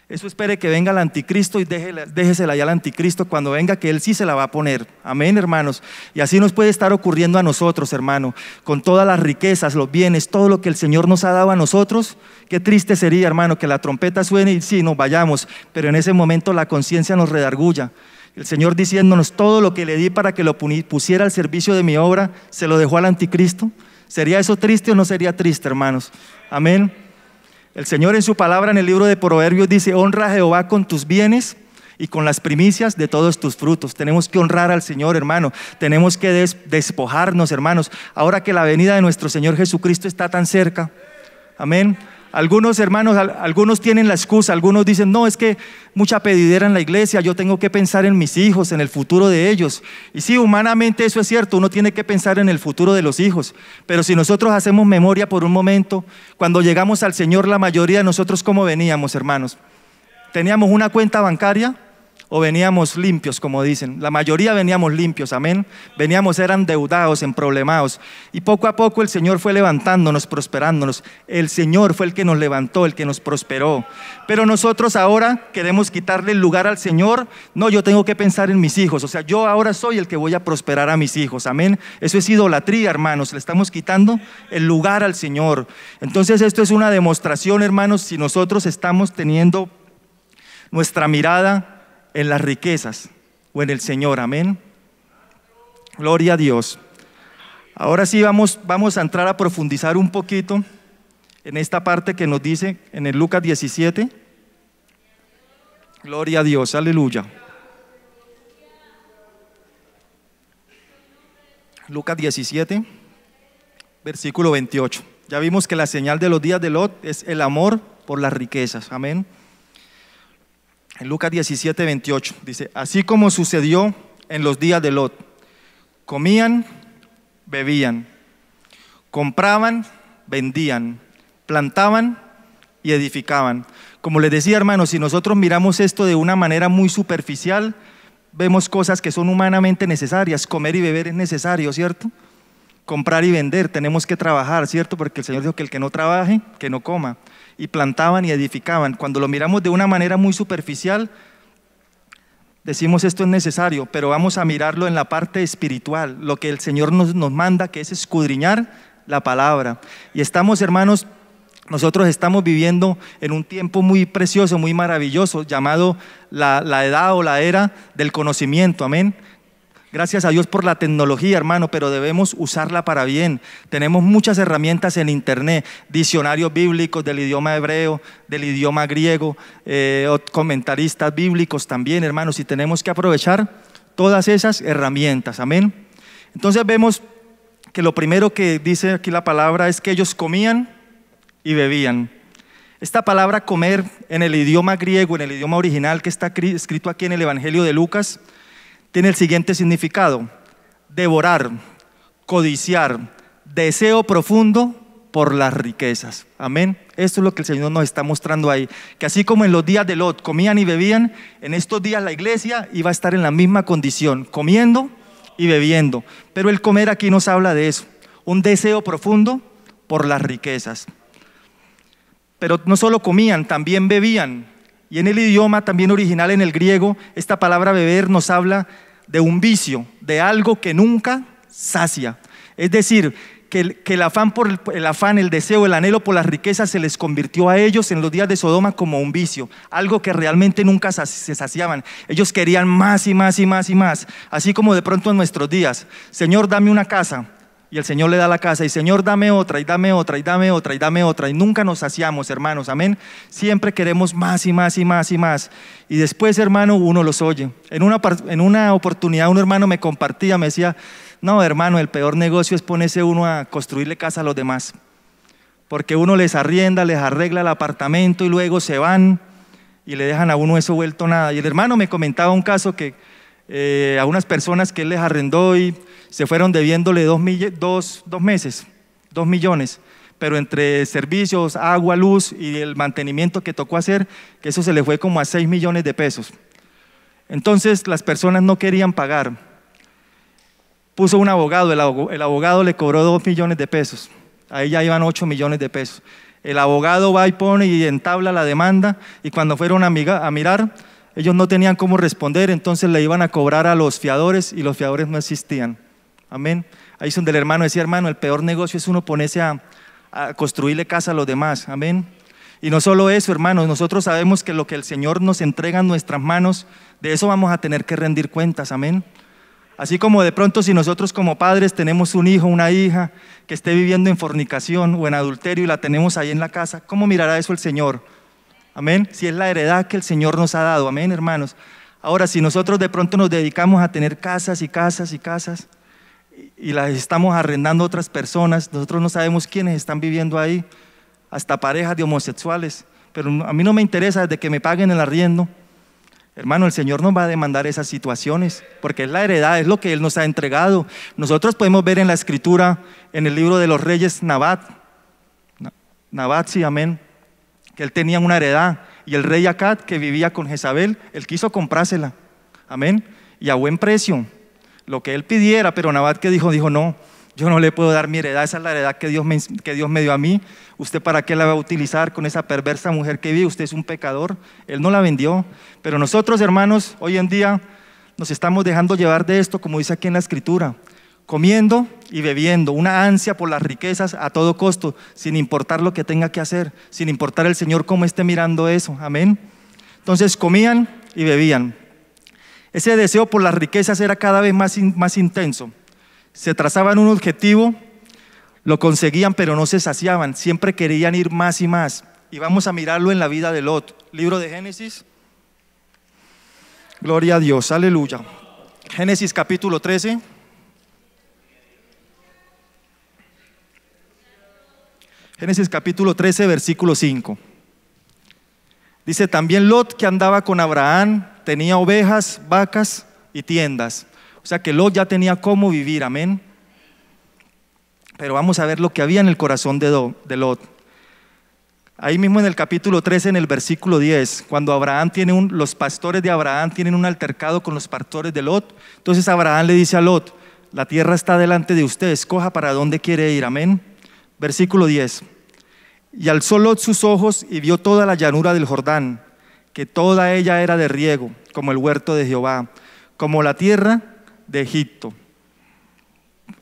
Eso espere que venga el anticristo y déjesela ya al anticristo cuando venga, que él sí se la va a poner. Amén, hermanos. Y así nos puede estar ocurriendo a nosotros, hermano, con todas las riquezas, los bienes, todo lo que el Señor nos ha dado a nosotros. Qué triste sería, hermano, que la trompeta suene y sí, nos vayamos, pero en ese momento la conciencia nos redarguya. El Señor diciéndonos, todo lo que le di para que lo pusiera al servicio de mi obra, se lo dejó al anticristo. ¿Sería eso triste o no sería triste, hermanos? Amén. El Señor en su palabra en el libro de Proverbios dice, honra a Jehová con tus bienes y con las primicias de todos tus frutos. Tenemos que honrar al Señor, hermano. Tenemos que despojarnos, hermanos. Ahora que la venida de nuestro Señor Jesucristo está tan cerca. Amén. Algunos hermanos, algunos tienen la excusa, algunos dicen, no, es que mucha pedidera en la iglesia, yo tengo que pensar en mis hijos, en el futuro de ellos. Y sí, humanamente eso es cierto, uno tiene que pensar en el futuro de los hijos. Pero si nosotros hacemos memoria por un momento, cuando llegamos al Señor, la mayoría de nosotros, ¿cómo veníamos, hermanos? ¿Teníamos una cuenta bancaria o veníamos limpios, como dicen? La mayoría veníamos limpios, amén. Eran endeudados, emproblemados. Y poco a poco el Señor fue levantándonos, prosperándonos. El Señor fue el que nos levantó, el que nos prosperó. Pero nosotros ahora queremos quitarle el lugar al Señor. No, yo tengo que pensar en mis hijos. O sea, yo ahora soy el que voy a prosperar a mis hijos, amén. Eso es idolatría, hermanos. Le estamos quitando el lugar al Señor. Entonces esto es una demostración, hermanos, si nosotros estamos teniendo nuestra mirada en las riquezas o en el Señor, amén. Gloria a Dios. Ahora sí vamos a entrar a profundizar un poquito en esta parte que nos dice en el Lucas 17. Gloria a Dios, aleluya. Lucas 17, versículo 28. Ya vimos que la señal de los días de Lot es el amor por las riquezas, amén. En Lucas 17, 28 dice, así como sucedió en los días de Lot, comían, bebían, compraban, vendían, plantaban y edificaban. Como les decía, hermanos, si nosotros miramos esto de una manera muy superficial, vemos cosas que son humanamente necesarias. Comer y beber es necesario, ¿cierto? Comprar y vender, tenemos que trabajar, ¿cierto? Porque el Señor dijo que el que no trabaje, que no coma. Y plantaban y edificaban. Cuando lo miramos de una manera muy superficial, decimos esto es necesario, pero vamos a mirarlo en la parte espiritual, lo que el Señor nos manda, que es escudriñar la palabra. Y estamos, hermanos, nosotros estamos viviendo en un tiempo muy precioso, muy maravilloso, llamado la edad o la era del conocimiento, amén. Gracias a Dios por la tecnología, hermano, pero debemos usarla para bien. Tenemos muchas herramientas en internet, diccionarios bíblicos del idioma hebreo, del idioma griego, comentaristas bíblicos también, hermanos, y tenemos que aprovechar todas esas herramientas, amén. Entonces vemos que lo primero que dice aquí la palabra es que ellos comían y bebían. Esta palabra comer en el idioma griego, en el idioma original que está escrito aquí en el Evangelio de Lucas, tiene el siguiente significado: devorar, codiciar, deseo profundo por las riquezas. Amén. Esto es lo que el Señor nos está mostrando ahí, que así como en los días de Lot comían y bebían, en estos días la iglesia iba a estar en la misma condición, comiendo y bebiendo. Pero el comer aquí nos habla de eso, un deseo profundo por las riquezas. Pero no solo comían, también bebían. Y en el idioma también original, en el griego, esta palabra beber nos habla de un vicio, de algo que nunca sacia. Es decir, que el afán el afán, el deseo, el anhelo por las riquezas se les convirtió a ellos en los días de Sodoma como un vicio, algo que realmente nunca se saciaban. Ellos querían más y más y más y más, así como de pronto en nuestros días: Señor, dame una casa. Y el Señor le da la casa, y Señor, dame otra, y dame otra, y dame otra, y dame otra, y nunca nos saciamos, hermanos, amén. Siempre queremos más y más y más y más. Y después, hermano, uno los oye. En una oportunidad un hermano me compartía, me decía: no, hermano, el peor negocio es ponerse uno a construirle casa a los demás, porque uno les arrienda, les arregla el apartamento y luego se van y le dejan a uno eso vuelto nada. Y el hermano me comentaba un caso que a unas personas que él les arrendó y se fueron debiéndole 2 meses, 2 millones, pero entre servicios, agua, luz y el mantenimiento que tocó hacer, que eso se le fue como a 6 millones de pesos. Entonces las personas no querían pagar. Puso un abogado, el abogado le cobró 2 millones de pesos, ahí ya iban 8 millones de pesos. El abogado va y pone y entabla la demanda, y cuando fueron a mirar, ellos no tenían cómo responder, entonces le iban a cobrar a los fiadores, y los fiadores no existían. Amén. Ahí es donde el hermano decía: hermano, el peor negocio es uno ponerse a construirle casa a los demás. Amén. Y no solo eso, hermanos, nosotros sabemos que lo que el Señor nos entrega en nuestras manos, de eso vamos a tener que rendir cuentas. Amén. Así como de pronto, si nosotros como padres tenemos un hijo, una hija que esté viviendo en fornicación o en adulterio y la tenemos ahí en la casa, ¿cómo mirará eso el Señor? Amén. Si es la heredad que el Señor nos ha dado. Amén, hermanos. Ahora, si nosotros de pronto nos dedicamos a tener casas y casas y casas y las estamos arrendando a otras personas, nosotros no sabemos quiénes están viviendo ahí, hasta parejas de homosexuales, pero a mí no me interesa desde que me paguen el arriendo. Hermano, el Señor nos va a demandar esas situaciones, porque es la heredad, es lo que Él nos ha entregado. Nosotros podemos ver en la Escritura, en el libro de los reyes, Nabat, sí, amén, que él tenía una heredad, y el rey Acab, que vivía con Jezabel, él quiso comprársela, amén, y a buen precio, lo que él pidiera. Pero Nabat, que dijo, no, yo no le puedo dar mi heredad, esa es la heredad que Dios me dio a mí. ¿Usted para qué la va a utilizar con esa perversa mujer que vive? Usted es un pecador. Él no la vendió. Pero nosotros, hermanos, hoy en día nos estamos dejando llevar de esto, como dice aquí en la Escritura, comiendo y bebiendo, una ansia por las riquezas a todo costo, sin importar lo que tenga que hacer, sin importar el Señor cómo esté mirando eso. Amén. Entonces comían y bebían. Ese deseo por las riquezas era cada vez más intenso. Se trazaban un objetivo, lo conseguían, pero no se saciaban, siempre querían ir más y más. Y vamos a mirarlo en la vida de Lot. Libro de Génesis. Gloria a Dios, aleluya. Génesis capítulo 13. Génesis capítulo 13, versículo 5. Dice: también Lot, que andaba con Abraham, tenía ovejas, vacas y tiendas. O sea que Lot ya tenía cómo vivir, amén. Pero vamos a ver lo que había en el corazón de Lot. Ahí mismo en el capítulo 13, en el versículo 10, cuando los pastores de Abraham tienen un altercado con los pastores de Lot, entonces Abraham le dice a Lot: la tierra está delante de usted, escoja para dónde quiere ir, amén. Versículo 10. Y alzó Lot sus ojos y vio toda la llanura del Jordán, que toda ella era de riego, como el huerto de Jehová, como la tierra de Egipto,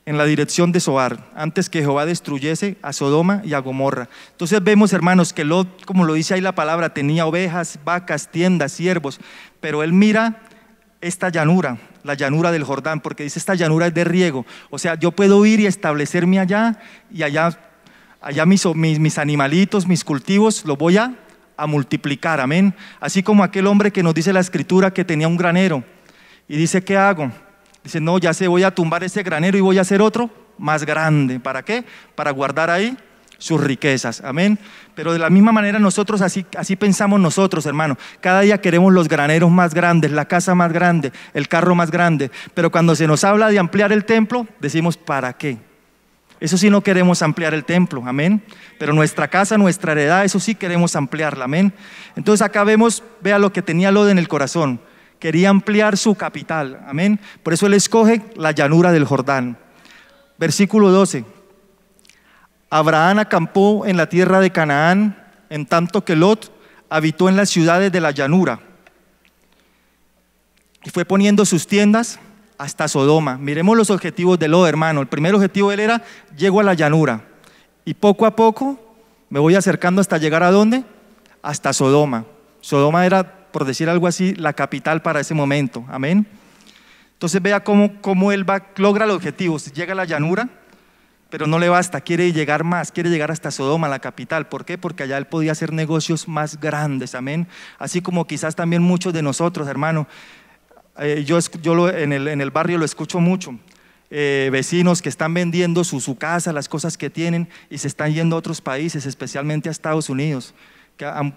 en la dirección de Zoar, antes que Jehová destruyese a Sodoma y a Gomorra. Entonces vemos, hermanos, que Lot, como lo dice ahí la palabra, tenía ovejas, vacas, tiendas, siervos, pero él mira esta llanura, la llanura del Jordán, porque dice: esta llanura es de riego. O sea, yo puedo ir y establecerme allá, y allá mis animalitos, mis cultivos, los voy a multiplicar, amén. Así como aquel hombre que nos dice la Escritura que tenía un granero y dice: ¿qué hago? Dice: no, ya sé, voy a tumbar ese granero y voy a hacer otro más grande. ¿Para qué? Para guardar ahí sus riquezas, amén. Pero de la misma manera nosotros así pensamos nosotros, hermano. Cada día queremos los graneros más grandes, la casa más grande, el carro más grande. Pero cuando se nos habla de ampliar el templo, decimos: ¿para qué? Eso sí, no queremos ampliar el templo, amén. Pero nuestra casa, nuestra heredad, eso sí queremos ampliarla, amén. Entonces acá vea lo que tenía Lot en el corazón. Quería ampliar su capital, amén. Por eso él escoge la llanura del Jordán. Versículo 12. Abraham acampó en la tierra de Canaán, en tanto que Lot habitó en las ciudades de la llanura. Y fue poniendo sus tiendas hasta Sodoma. Miremos los objetivos de Lot, hermano. El primer objetivo de él era, llego a la llanura y poco a poco me voy acercando hasta llegar ¿a dónde? Hasta Sodoma. Sodoma era, por decir algo así, la capital para ese momento, amén. Entonces vea cómo él logra el objetivo, llega a la llanura, pero no le basta, quiere llegar más, quiere llegar hasta Sodoma, la capital. ¿Por qué? Porque allá él podía hacer negocios más grandes, amén. Así como quizás también muchos de nosotros, hermano, en el barrio lo escucho mucho, vecinos que están vendiendo su casa, las cosas que tienen y se están yendo a otros países, especialmente a Estados Unidos,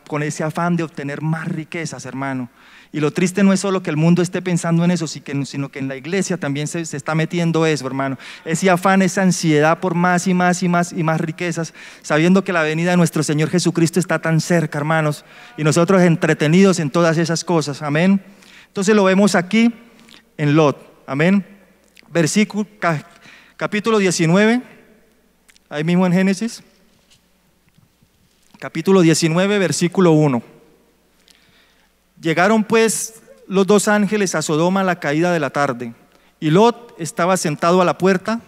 con ese afán de obtener más riquezas, hermano. Y lo triste no es solo que el mundo esté pensando en eso, sino que en la iglesia también se está metiendo eso, hermano. Ese afán, esa ansiedad por más y más y más y más riquezas, sabiendo que la venida de nuestro Señor Jesucristo está tan cerca, hermanos, y nosotros entretenidos en todas esas cosas, amén. Entonces lo vemos aquí en Lot, amén. Capítulo 19, ahí mismo en Génesis, capítulo 19, versículo 1. Llegaron pues los dos ángeles a Sodoma a la caída de la tarde, y Lot estaba sentado a la puerta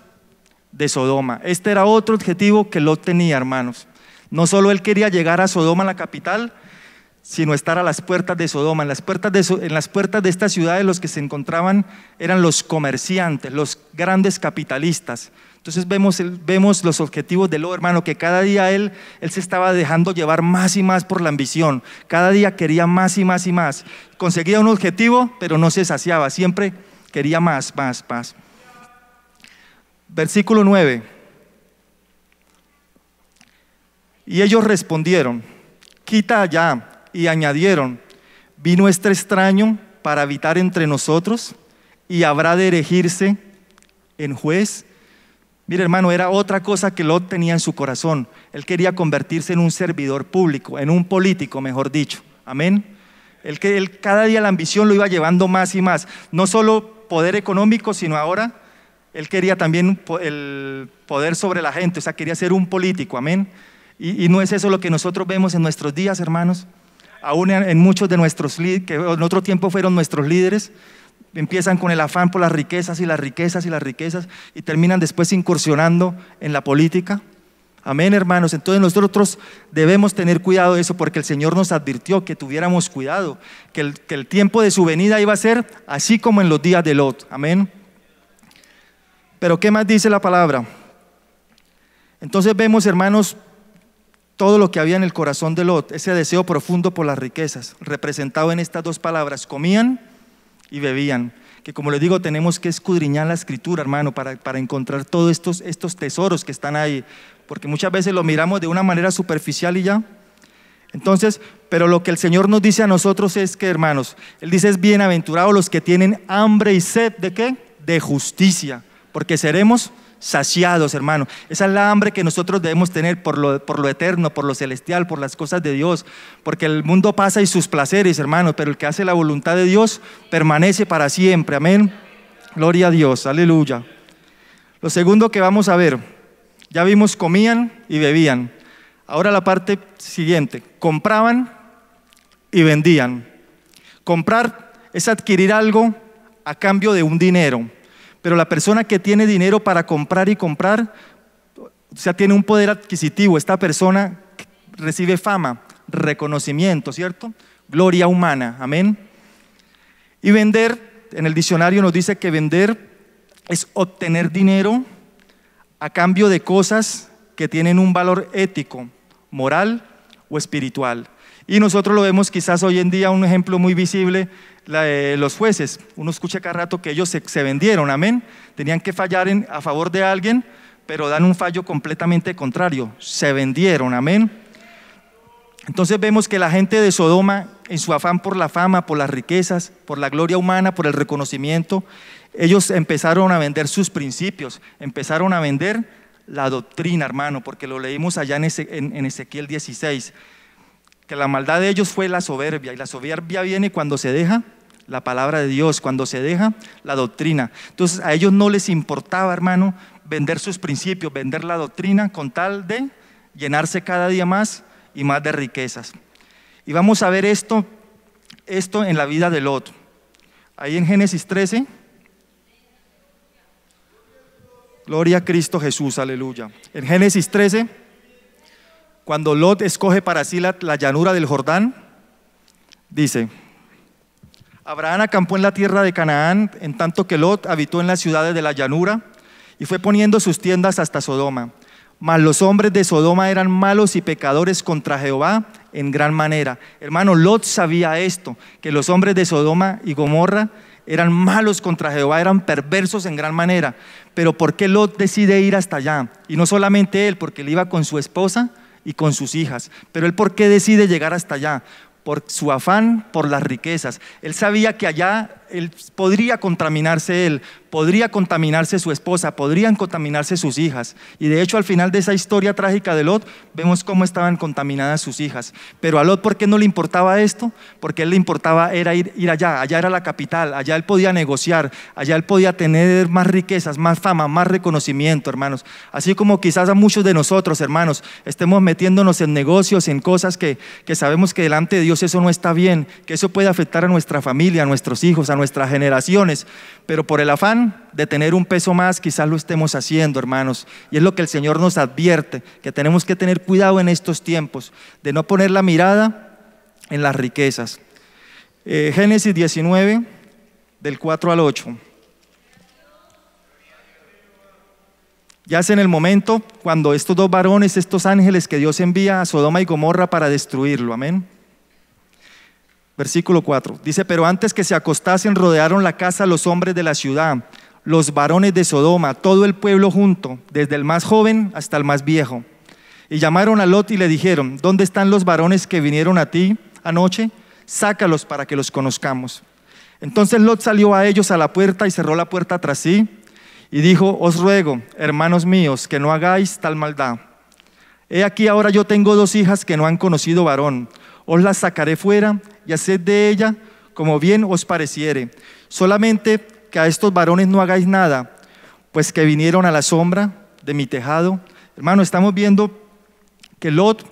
de Sodoma. Este era otro objetivo que Lot tenía, hermanos. No solo él quería llegar a Sodoma, la capital, sino estar a las puertas de Sodoma. En las puertas de esta ciudad los que se encontraban eran los comerciantes, los grandes capitalistas. Entonces vemos los objetivos de Lot, hermano, que cada día él se estaba dejando llevar más y más por la ambición. Cada día quería más y más y más. Conseguía un objetivo, pero no se saciaba, siempre quería más. Versículo 9. Y ellos respondieron, quita allá. Y añadieron, vino este extraño para habitar entre nosotros y habrá de erigirse en juez. Mire, hermano, era otra cosa que Lot tenía en su corazón. Él quería convertirse en un servidor público, en un político, mejor dicho, amén. Él cada día la ambición lo iba llevando más y más, no solo poder económico, sino ahora él quería también el poder sobre la gente, o sea, quería ser un político, amén. Y no es eso lo que nosotros vemos en nuestros días, hermanos. Aún en muchos de nuestros líderes, que en otro tiempo fueron nuestros líderes, empiezan con el afán por las riquezas y las riquezas y las riquezas y terminan después incursionando en la política. Amén, hermanos. Entonces nosotros debemos tener cuidado de eso, porque el Señor nos advirtió que tuviéramos cuidado, que el tiempo de su venida iba a ser así como en los días de Lot. Amén. Pero ¿qué más dice la palabra? Entonces vemos, hermanos, todo lo que había en el corazón de Lot, ese deseo profundo por las riquezas, representado en estas dos palabras, comían y bebían. Que como les digo, tenemos que escudriñar la escritura, hermano, para encontrar todos estos tesoros que están ahí, porque muchas veces lo miramos de una manera superficial y ya. Entonces, pero lo que el Señor nos dice a nosotros es que, hermanos, Él dice, es bienaventurados los que tienen hambre y sed, ¿de qué? De justicia, porque seremos saciados, hermano. Esa es la hambre que nosotros debemos tener por lo eterno, por lo celestial, por las cosas de Dios, porque el mundo pasa y sus placeres, hermano, pero el que hace la voluntad de Dios permanece para siempre, amén. Gloria a Dios, aleluya. Lo segundo que vamos a ver, ya vimos, comían y bebían. Ahora la parte siguiente, compraban y vendían. Comprar es adquirir algo a cambio de un dinero. Pero la persona que tiene dinero para comprar y comprar, o sea, tiene un poder adquisitivo. Esta persona recibe fama, reconocimiento, ¿cierto? Gloria humana, amén. Y vender, en el diccionario nos dice que vender es obtener dinero a cambio de cosas que tienen un valor ético, moral o espiritual. Y nosotros lo vemos quizás hoy en día, un ejemplo muy visible, los jueces. Uno escucha cada rato que ellos se vendieron, amén. Tenían que fallar a favor de alguien, pero dan un fallo completamente contrario. Se vendieron, amén. Entonces vemos que la gente de Sodoma, en su afán por la fama, por las riquezas, por la gloria humana, por el reconocimiento, ellos empezaron a vender sus principios, empezaron a vender la doctrina, hermano, porque lo leímos allá en Ezequiel 16, que la maldad de ellos fue la soberbia, y la soberbia viene cuando se deja la palabra de Dios, cuando se deja la doctrina. Entonces a ellos no les importaba, hermano, vender sus principios, vender la doctrina, con tal de llenarse cada día más y más de riquezas. Y vamos a ver esto en la vida de Lot. Ahí en Génesis 13, Gloria a Cristo Jesús, aleluya. En Génesis 13, cuando Lot escoge para sí la llanura del Jordán, dice: Abraham acampó en la tierra de Canaán, en tanto que Lot habitó en las ciudades de la llanura y fue poniendo sus tiendas hasta Sodoma. Mas los hombres de Sodoma eran malos y pecadores contra Jehová en gran manera. Hermano, Lot sabía esto, que los hombres de Sodoma y Gomorra eran malos contra Jehová, eran perversos en gran manera. Pero ¿por qué Lot decide ir hasta allá? Y no solamente él, porque él iba con su esposa y con sus hijas. Pero él, ¿por qué decide llegar hasta allá? Por su afán, por las riquezas. Él sabía que allá él podría contaminarse él, podría contaminarse su esposa, podrían contaminarse sus hijas. Y de hecho, al final de esa historia trágica de Lot, vemos cómo estaban contaminadas sus hijas. Pero a Lot, ¿por qué no le importaba esto? Porque a él le importaba era ir allá. Allá era la capital, allá él podía negociar, allá él podía tener más riquezas, más fama, más reconocimiento, hermanos. Así como quizás a muchos de nosotros, hermanos, estemos metiéndonos en negocios, en cosas que sabemos que delante de Dios eso no está bien, que eso puede afectar a nuestra familia, a nuestros hijos, a nuestras generaciones, pero por el afán de tener un peso más quizás lo estemos haciendo, hermanos, y es lo que el Señor nos advierte, que tenemos que tener cuidado en estos tiempos, de no poner la mirada en las riquezas. Génesis 19, del 4 al 8. Ya es en el momento cuando estos dos varones, estos ángeles que Dios envía a Sodoma y Gomorra para destruirlo, amén. Versículo 4, dice: pero antes que se acostasen rodearon la casa los hombres de la ciudad, los varones de Sodoma, todo el pueblo junto, desde el más joven hasta el más viejo. Y llamaron a Lot y le dijeron: ¿dónde están los varones que vinieron a ti anoche? Sácalos para que los conozcamos. Entonces Lot salió a ellos a la puerta y cerró la puerta tras sí y dijo: os ruego, hermanos míos, que no hagáis tal maldad. He aquí ahora yo tengo dos hijas que no han conocido varón. Os las sacaré fuera y haced de ella como bien os pareciere. Solamente que a estos varones no hagáis nada, pues que vinieron a la sombra de mi tejado. Hermano, estamos viendo que Lot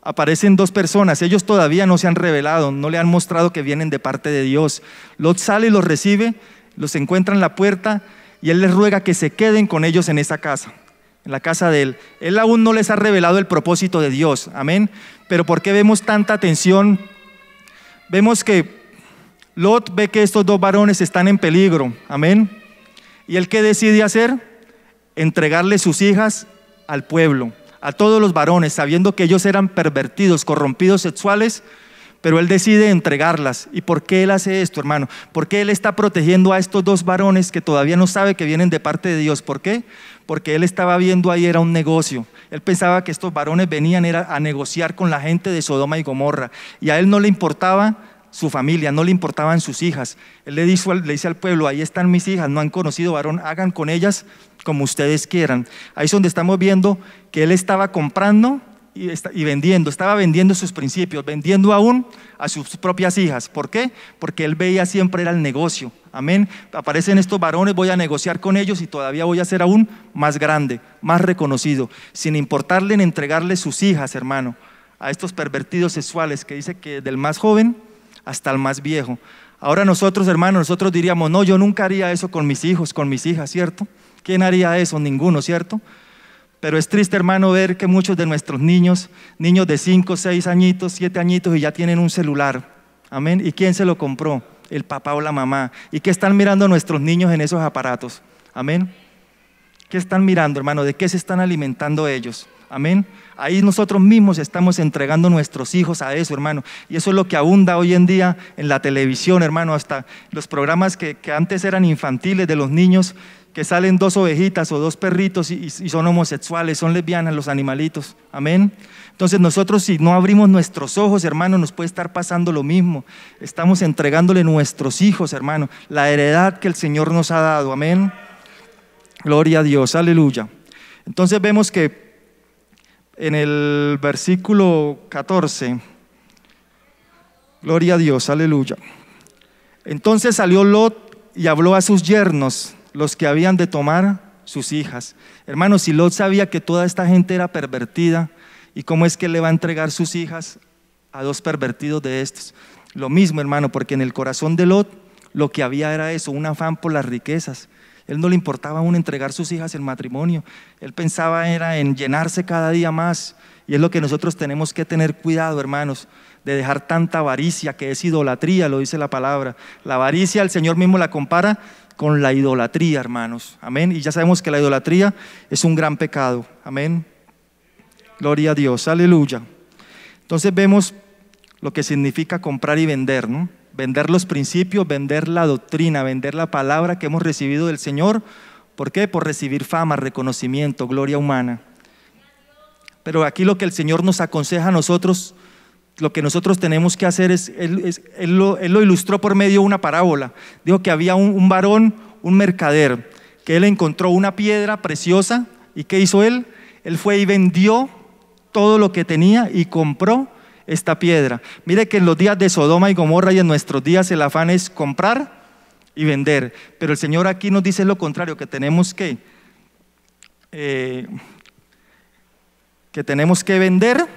aparecen dos personas. Ellos todavía no se han revelado, no le han mostrado que vienen de parte de Dios. Lot sale y los recibe, los encuentra en la puerta y él les ruega que se queden con ellos en esa casa, en la casa de él. Él aún no les ha revelado el propósito de Dios, amén. Pero ¿por qué vemos tanta tensión? Vemos que Lot ve que estos dos varones están en peligro, amén. ¿Y él qué decide hacer? Entregarle sus hijas al pueblo, a todos los varones, sabiendo que ellos eran pervertidos, corrompidos sexuales, pero él decide entregarlas. ¿Y por qué él hace esto, hermano? ¿Por qué él está protegiendo a estos dos varones que todavía no sabe que vienen de parte de Dios? ¿Por qué? Porque él estaba viendo ahí era un negocio. Él pensaba que estos varones venían era a negociar con la gente de Sodoma y Gomorra, y a él no le importaba su familia, no le importaban sus hijas. Él le dice al pueblo: ahí están mis hijas, no han conocido varón, hagan con ellas como ustedes quieran. Ahí es donde estamos viendo que él estaba comprando y vendiendo, estaba vendiendo sus principios, vendiendo aún a sus propias hijas. ¿Por qué? Porque él veía siempre era el negocio, amén. Aparecen estos varones, voy a negociar con ellos y todavía voy a ser aún más grande, más reconocido, sin importarle en entregarle sus hijas, hermano, a estos pervertidos sexuales, que dice que del más joven hasta el más viejo. Ahora nosotros, hermanos, nosotros diríamos: no, yo nunca haría eso con mis hijos, con mis hijas, ¿cierto? ¿Quién haría eso? Ninguno, ¿cierto? Pero es triste, hermano, ver que muchos de nuestros niños de 5, 6 añitos, 7 añitos y ya tienen un celular, amén. ¿Y quién se lo compró? El papá o la mamá. ¿Y qué están mirando nuestros niños en esos aparatos? Amén. ¿Qué están mirando, hermano? ¿De qué se están alimentando ellos? Amén. Ahí nosotros mismos estamos entregando nuestros hijos a eso, hermano. Y eso es lo que abunda hoy en día en la televisión, hermano. Hasta los programas que antes eran infantiles de los niños, que salen 2 ovejitas o 2 perritos y son homosexuales, son lesbianas los animalitos, amén. Entonces nosotros, si no abrimos nuestros ojos, hermano, nos puede estar pasando lo mismo. Estamos entregándole nuestros hijos, hermano, la heredad que el Señor nos ha dado, amén. Gloria a Dios, aleluya. Entonces vemos que en el versículo 14, gloria a Dios, aleluya. Entonces salió Lot y habló a sus yernos, los que habían de tomar sus hijas. Hermanos, si Lot sabía que toda esta gente era pervertida, ¿y cómo es que le va a entregar sus hijas a 2 pervertidos de estos? Lo mismo, hermano, porque en el corazón de Lot lo que había era eso, un afán por las riquezas. Él no le importaba aún entregar sus hijas en matrimonio. Él pensaba era en llenarse cada día más. Y es lo que nosotros tenemos que tener cuidado, hermanos, de dejar tanta avaricia, que es idolatría, lo dice la palabra. La avaricia el Señor mismo la compara con la idolatría, hermanos. Amén. Y ya sabemos que la idolatría es un gran pecado. Amén. Gloria a Dios. Aleluya. Entonces vemos lo que significa comprar y vender, ¿no? Vender los principios, vender la doctrina, vender la palabra que hemos recibido del Señor. ¿Por qué? Por recibir fama, reconocimiento, gloria humana. Pero aquí lo que el Señor nos aconseja a nosotros, lo que nosotros tenemos que hacer es, Él lo ilustró por medio de una parábola. Dijo que había un varón, un mercader, que él encontró una piedra preciosa. ¿Y qué hizo él? Él fue y vendió todo lo que tenía y compró esta piedra. Mire que en los días de Sodoma y Gomorra y en nuestros días el afán es comprar y vender. Pero el Señor aquí nos dice lo contrario, que tenemos que vender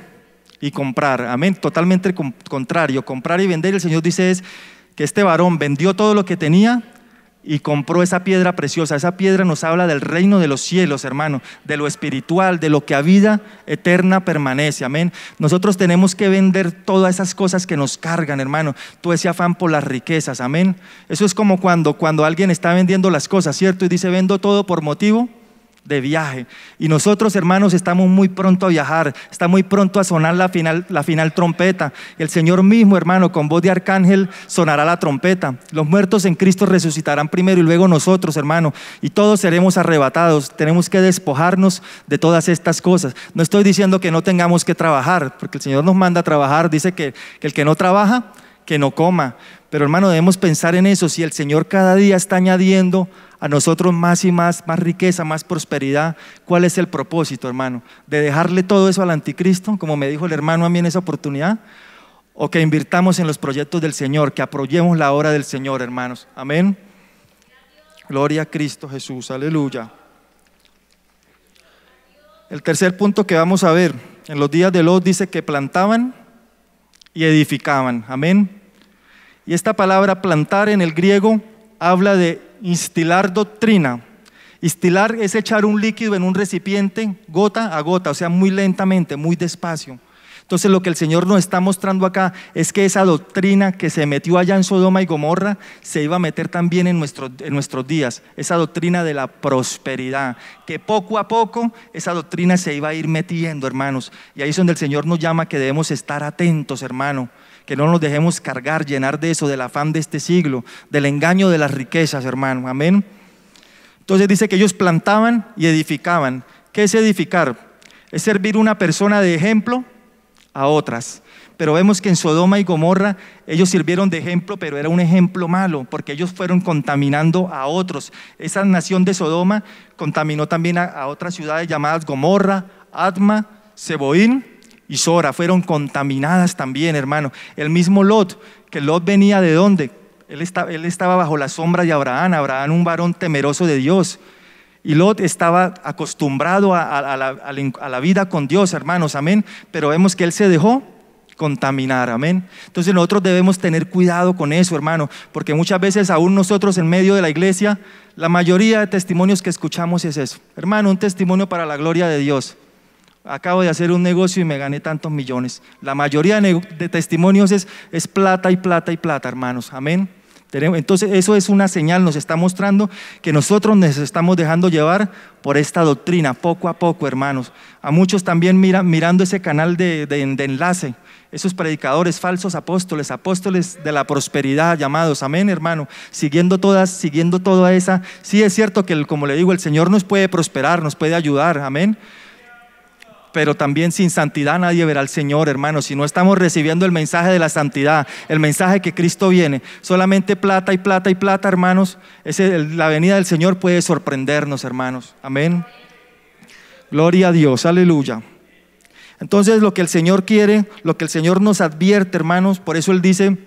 y comprar. Amén. Totalmente contrario. Comprar y vender, el Señor dice es que este varón vendió todo lo que tenía y compró esa piedra preciosa. Esa piedra nos habla del reino de los cielos, hermano, de lo espiritual, de lo que a vida eterna permanece. Amén. Nosotros tenemos que vender todas esas cosas que nos cargan, hermano. Todo ese afán por las riquezas. Amén. Eso es como cuando alguien está vendiendo las cosas, ¿cierto? Y dice, vendo todo por motivo de viaje. Y nosotros, hermanos, estamos muy pronto a viajar, está muy pronto a sonar la final trompeta. El Señor mismo, hermano, con voz de arcángel sonará la trompeta. Los muertos en Cristo resucitarán primero y luego nosotros, hermano, y todos seremos arrebatados. Tenemos que despojarnos de todas estas cosas. No estoy diciendo que no tengamos que trabajar, porque el Señor nos manda a trabajar. Dice que el que no trabaja, que no coma. Pero, hermano, debemos pensar en eso. Si el Señor cada día está añadiendo a nosotros más y más riqueza, más prosperidad, ¿cuál es el propósito, hermano? ¿De dejarle todo eso al anticristo, como me dijo el hermano a mí en esa oportunidad? ¿O que invirtamos en los proyectos del Señor, que apoyemos la obra del Señor, hermanos? Amén. Gloria a Cristo Jesús, aleluya. El tercer punto que vamos a ver, en los días de Lot dice que plantaban y edificaban. Amén. Y esta palabra plantar en el griego habla de instilar doctrina. Instilar es echar un líquido en un recipiente gota a gota, o sea, muy lentamente, muy despacio. Entonces lo que el Señor nos está mostrando acá es que esa doctrina que se metió allá en Sodoma y Gomorra se iba a meter también en nuestros días. Esa doctrina de la prosperidad, que poco a poco esa doctrina se iba a ir metiendo, hermanos. Y ahí es donde el Señor nos llama que debemos estar atentos, hermano. Que no nos dejemos cargar, llenar de eso, del afán de este siglo, del engaño de las riquezas, hermano. Amén. Entonces dice que ellos plantaban y edificaban. ¿Qué es edificar? Es servir una persona de ejemplo a otras. Pero vemos que en Sodoma y Gomorra ellos sirvieron de ejemplo, pero era un ejemplo malo, porque ellos fueron contaminando a otros. Esa nación de Sodoma contaminó también a otras ciudades llamadas Gomorra, Adma, Seboín y Sora. Fueron contaminadas también, hermano. El mismo Lot, que Lot venía ¿de dónde? Él estaba bajo la sombra de Abraham, un varón temeroso de Dios. Y Lot estaba acostumbrado a la vida con Dios, hermanos, amén. Pero vemos que él se dejó contaminar, amén. Entonces nosotros debemos tener cuidado con eso, hermano, porque muchas veces aún nosotros en medio de la iglesia, la mayoría de testimonios que escuchamos es eso. Hermano, un testimonio para la gloria de Dios. Acabo de hacer un negocio y me gané tantos millones. La mayoría de testimonios es plata y plata y plata, hermanos, amén. Entonces eso es una señal, nos está mostrando que nosotros nos estamos dejando llevar por esta doctrina, poco a poco, hermanos. A muchos también mirando ese canal de enlace, esos predicadores falsos apóstoles de la prosperidad llamados, amén, hermano, siguiendo toda esa. Sí es cierto que, como le digo, el Señor nos puede prosperar, nos puede ayudar, amén. Pero también sin santidad nadie verá al Señor, hermano. Si no estamos recibiendo el mensaje de la santidad, el mensaje que Cristo viene, solamente plata y plata y plata, hermanos, la venida del Señor puede sorprendernos, hermanos, amén. Gloria a Dios, aleluya. Entonces lo que el Señor quiere, lo que el Señor nos advierte, hermanos, por eso Él dice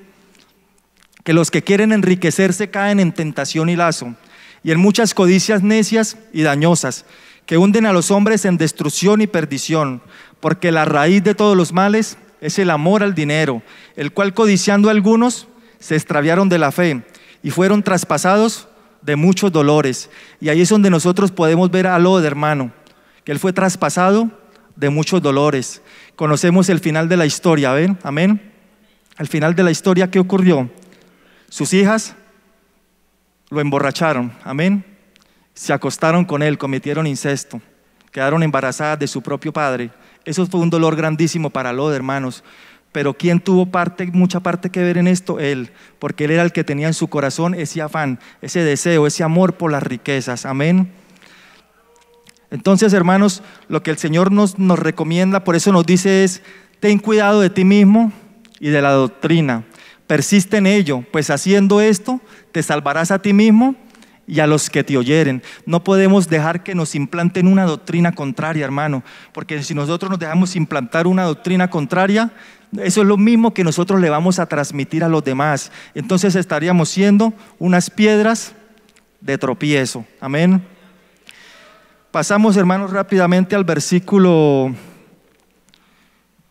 que los que quieren enriquecerse caen en tentación y lazo, y en muchas codicias necias y dañosas, que hunden a los hombres en destrucción y perdición, porque la raíz de todos los males es el amor al dinero, el cual codiciando algunos se extraviaron de la fe y fueron traspasados de muchos dolores. Y ahí es donde nosotros podemos ver a Lot, hermano, que él fue traspasado de muchos dolores. Conocemos el final de la historia, ¿ven? Amén. Al final de la historia, ¿qué ocurrió? Sus hijas lo emborracharon, amén. Se acostaron con él, cometieron incesto, quedaron embarazadas de su propio padre. Eso fue un dolor grandísimo para Lot, hermanos. Pero ¿quién tuvo mucha parte que ver en esto? Él, porque él era el que tenía en su corazón ese afán, ese deseo, ese amor por las riquezas, amén. Entonces, hermanos, lo que el Señor nos recomienda, por eso nos dice es: ten cuidado de ti mismo y de la doctrina, persiste en ello, pues haciendo esto te salvarás a ti mismo y a los que te oyeren. No podemos dejar que nos implanten una doctrina contraria, hermano, porque si nosotros nos dejamos implantar una doctrina contraria, eso es lo mismo que nosotros le vamos a transmitir a los demás. Entonces estaríamos siendo unas piedras de tropiezo, amén. Pasamos, hermanos, rápidamente al versículo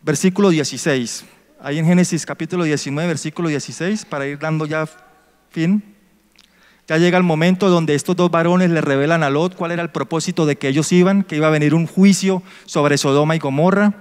16. Ahí en Génesis capítulo 19, versículo 16, para ir dando ya fin. Ya llega el momento donde estos dos varones le revelan a Lot cuál era el propósito de que ellos iban, que iba a venir un juicio sobre Sodoma y Gomorra.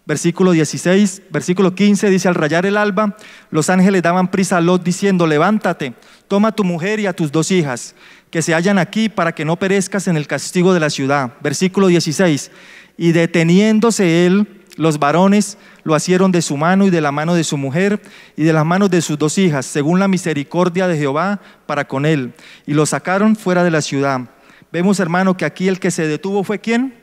Versículo 16, versículo 15 dice: al rayar el alba, los ángeles daban prisa a Lot diciendo: levántate, toma a tu mujer y a tus 2 hijas, que se hallan aquí, para que no perezcas en el castigo de la ciudad. Versículo 16, y deteniéndose él, los varones lo asieron de su mano y de la mano de su mujer y de las manos de sus 2 hijas, según la misericordia de Jehová para con él, y lo sacaron fuera de la ciudad. Vemos, hermano, que aquí el que se detuvo fue ¿quién?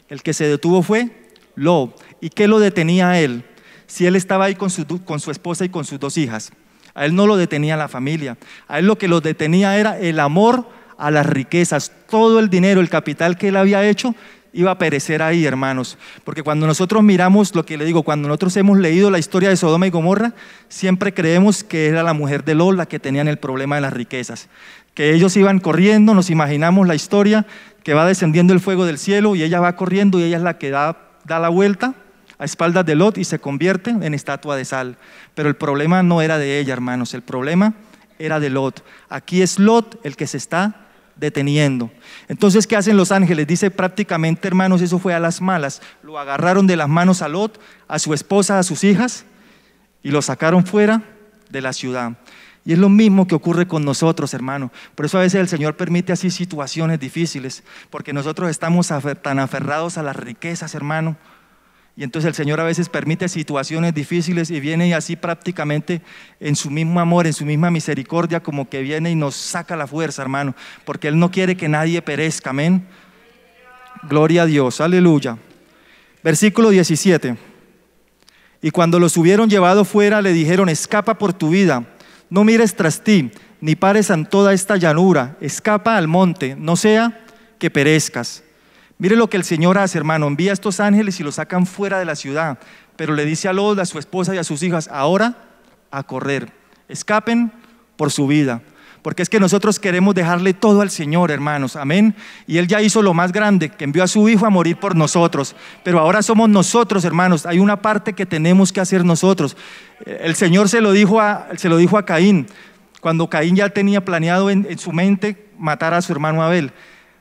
El que se detuvo fue Lot. ¿Y qué lo detenía a él? Si él estaba ahí con su esposa y con sus 2 hijas. A él no lo detenía la familia. A él lo que lo detenía era el amor a las riquezas. Todo el dinero, el capital que él había hecho, iba a perecer ahí, hermanos. Porque cuando nosotros miramos, lo que le digo, cuando nosotros hemos leído la historia de Sodoma y Gomorra, siempre creemos que era la mujer de Lot la que tenían el problema de las riquezas. Que ellos iban corriendo, nos imaginamos la historia, que va descendiendo el fuego del cielo y ella va corriendo y ella es la que da la vuelta a espaldas de Lot y se convierte en estatua de sal. Pero el problema no era de ella, hermanos, el problema era de Lot. Aquí es Lot el que se está deteniendo. Entonces, ¿qué hacen los ángeles? Dice prácticamente, hermanos, eso fue a las malas. Lo agarraron de las manos a Lot, a su esposa, a sus hijas, y lo sacaron fuera de la ciudad. Y es lo mismo que ocurre con nosotros, hermano. Por eso a veces el Señor permite así situaciones difíciles, porque nosotros estamos tan aferrados a las riquezas, hermano. Y entonces el Señor a veces permite situaciones difíciles y viene y así prácticamente en su mismo amor, en su misma misericordia, como que viene y nos saca la fuerza, hermano, porque Él no quiere que nadie perezca, amén. Gloria a Dios, aleluya. Versículo 17. Y cuando los hubieron llevado fuera, le dijeron: escapa por tu vida, no mires tras ti, ni pares en toda esta llanura, escapa al monte, no sea que perezcas. Mire lo que el Señor hace, hermano, envía a estos ángeles y los sacan fuera de la ciudad, pero le dice a Lot, a su esposa y a sus hijas: ahora a correr, escapen por su vida, porque es que nosotros queremos dejarle todo al Señor, hermanos, amén. Y Él ya hizo lo más grande, que envió a su Hijo a morir por nosotros, pero ahora somos nosotros, hermanos. Hay una parte que tenemos que hacer nosotros. El Señor se lo dijo a Caín, cuando Caín ya tenía planeado en su mente matar a su hermano Abel.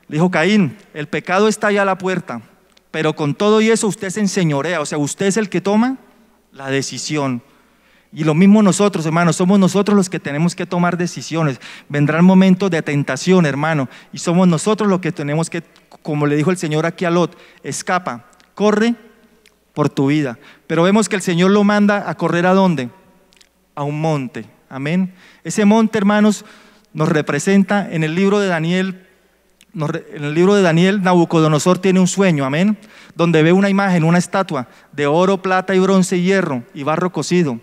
Le dijo: Caín, el pecado está ya a la puerta, pero con todo y eso usted se enseñorea, o sea, usted es el que toma la decisión. Y lo mismo nosotros, hermanos, somos nosotros los que tenemos que tomar decisiones. Vendrán momentos de tentación, hermano, y somos nosotros los que tenemos que, como le dijo el Señor aquí a Lot: escapa, corre por tu vida. Pero vemos que el Señor lo manda a correr ¿a dónde? A un monte, amén. Ese monte, hermanos, nos representa en el libro de Daniel. En el libro de Daniel, Nabucodonosor tiene un sueño, amén, donde ve una imagen, una estatua de oro, plata y bronce y hierro y barro cocido.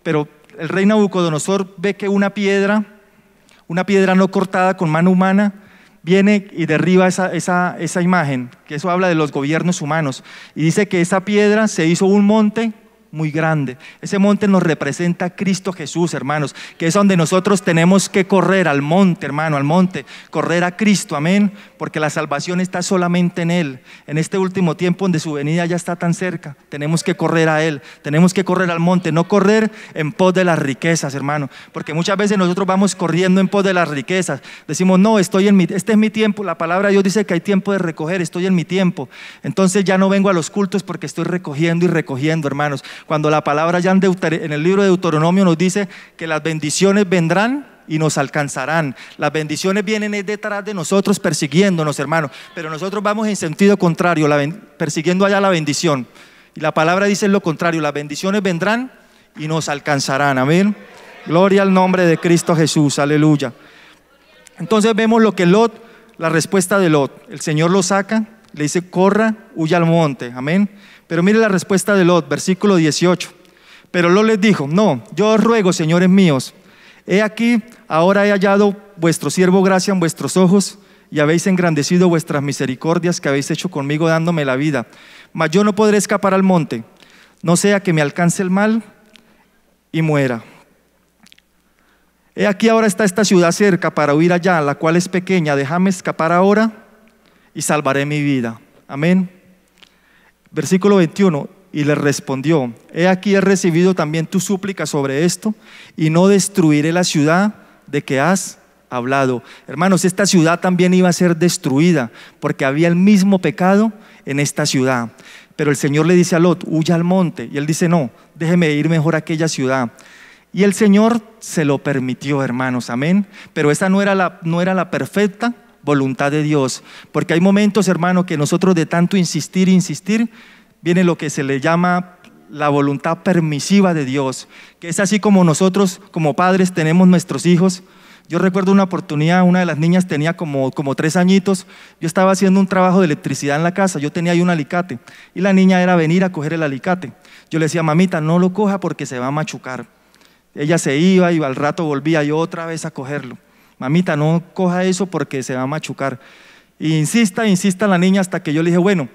Pero el rey Nabucodonosor ve que una piedra no cortada con mano humana, viene y derriba esa imagen, que eso habla de los gobiernos humanos, y dice que esa piedra se hizo un monte muy grande. Ese monte nos representa a Cristo Jesús, hermanos, que es donde nosotros tenemos que correr al monte, hermano, al monte, correr a Cristo, amén, porque la salvación está solamente en Él. En este último tiempo donde su venida ya está tan cerca, tenemos que correr a Él, tenemos que correr al monte, no correr en pos de las riquezas, hermano, porque muchas veces nosotros vamos corriendo en pos de las riquezas, decimos, no, este es mi tiempo, la palabra de Dios dice que hay tiempo de recoger, estoy en mi tiempo, entonces ya no vengo a los cultos porque estoy recogiendo y recogiendo, hermanos. Cuando la palabra ya en el libro de Deuteronomio nos dice que las bendiciones vendrán y nos alcanzarán. Las bendiciones vienen detrás de nosotros persiguiéndonos, hermanos, pero nosotros vamos en sentido contrario, persiguiendo allá la bendición. Y la palabra dice lo contrario, las bendiciones vendrán y nos alcanzarán, amén. Gloria al nombre de Cristo Jesús, aleluya. Entonces vemos lo que Lot, la respuesta de Lot, el Señor lo saca, le dice corra, huya al monte, amén. Pero mire la respuesta de Lot, versículo 18. Pero Lot les dijo, no, yo os ruego, señores míos, he aquí, ahora he hallado vuestro siervo gracia en vuestros ojos y habéis engrandecido vuestras misericordias que habéis hecho conmigo dándome la vida. Mas yo no podré escapar al monte, no sea que me alcance el mal y muera. He aquí ahora está esta ciudad cerca para huir allá, la cual es pequeña, déjame escapar ahora y salvaré mi vida. Amén. Versículo 21, y le respondió, he aquí he recibido también tu súplica sobre esto, y no destruiré la ciudad de que has hablado. Hermanos, esta ciudad también iba a ser destruida, porque había el mismo pecado en esta ciudad. Pero el Señor le dice a Lot, huya al monte, y él dice, no, déjeme ir mejor a aquella ciudad. Y el Señor se lo permitió, hermanos, amén. Pero esa no era la perfecta voluntad de Dios, porque hay momentos, hermano, que nosotros de tanto insistir, viene lo que se le llama la voluntad permisiva de Dios, que es así como nosotros como padres tenemos nuestros hijos. Yo recuerdo una oportunidad, una de las niñas tenía como 3 añitos, yo estaba haciendo un trabajo de electricidad en la casa, yo tenía ahí un alicate, y la niña era venir a coger el alicate. Yo le decía, mamita, no lo coja porque se va a machucar. Ella se iba y al rato volvía yo otra vez a cogerlo. Mamita, no coja eso porque se va a machucar. Y insista la niña hasta que yo le dije, bueno,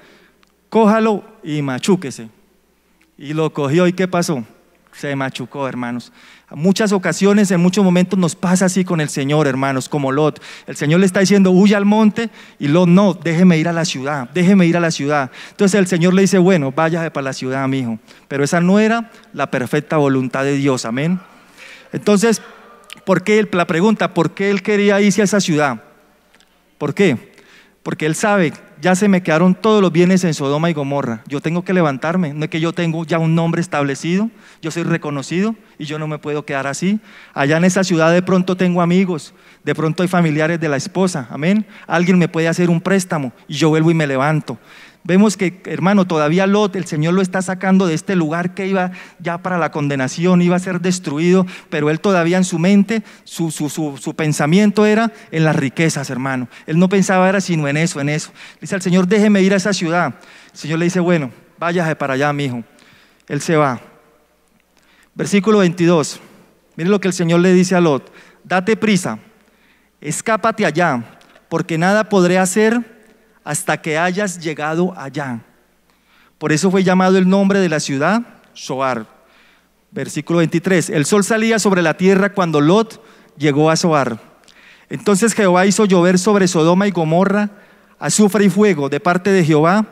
cójalo y machúquese. Y lo cogió, ¿y qué pasó? Se machucó, hermanos. A muchas ocasiones, en muchos momentos nos pasa así con el Señor, hermanos, como Lot. El Señor le está diciendo, huya al monte, y Lot, no, déjeme ir a la ciudad, déjeme ir a la ciudad. Entonces el Señor le dice, bueno, váyase para la ciudad, mi hijo. Pero esa no era la perfecta voluntad de Dios, amén. Entonces, la pregunta, ¿por qué él quería irse a esa ciudad? ¿Por qué? Porque él sabe, ya se me quedaron todos los bienes en Sodoma y Gomorra, yo tengo que levantarme, no es que yo tengo ya un nombre establecido, yo soy reconocido y yo no me puedo quedar así. Allá en esa ciudad de pronto tengo amigos, de pronto hay familiares de la esposa, amén, alguien me puede hacer un préstamo y yo vuelvo y me levanto. Vemos que, hermano, todavía Lot, el Señor lo está sacando de este lugar que iba ya para la condenación, iba a ser destruido, pero él todavía en su mente, su pensamiento era en las riquezas, hermano. Él no pensaba era sino en eso. Dice al Señor, déjeme ir a esa ciudad. El Señor le dice, bueno, váyase para allá, mi hijo. Él se va. Versículo 22. Mire lo que el Señor le dice a Lot, date prisa, escápate allá, porque nada podré hacer hasta que hayas llegado allá. Por eso fue llamado el nombre de la ciudad Zoar. Versículo 23, el sol salía sobre la tierra cuando Lot llegó a Zoar. Entonces Jehová hizo llover sobre Sodoma y Gomorra azufre y fuego de parte de Jehová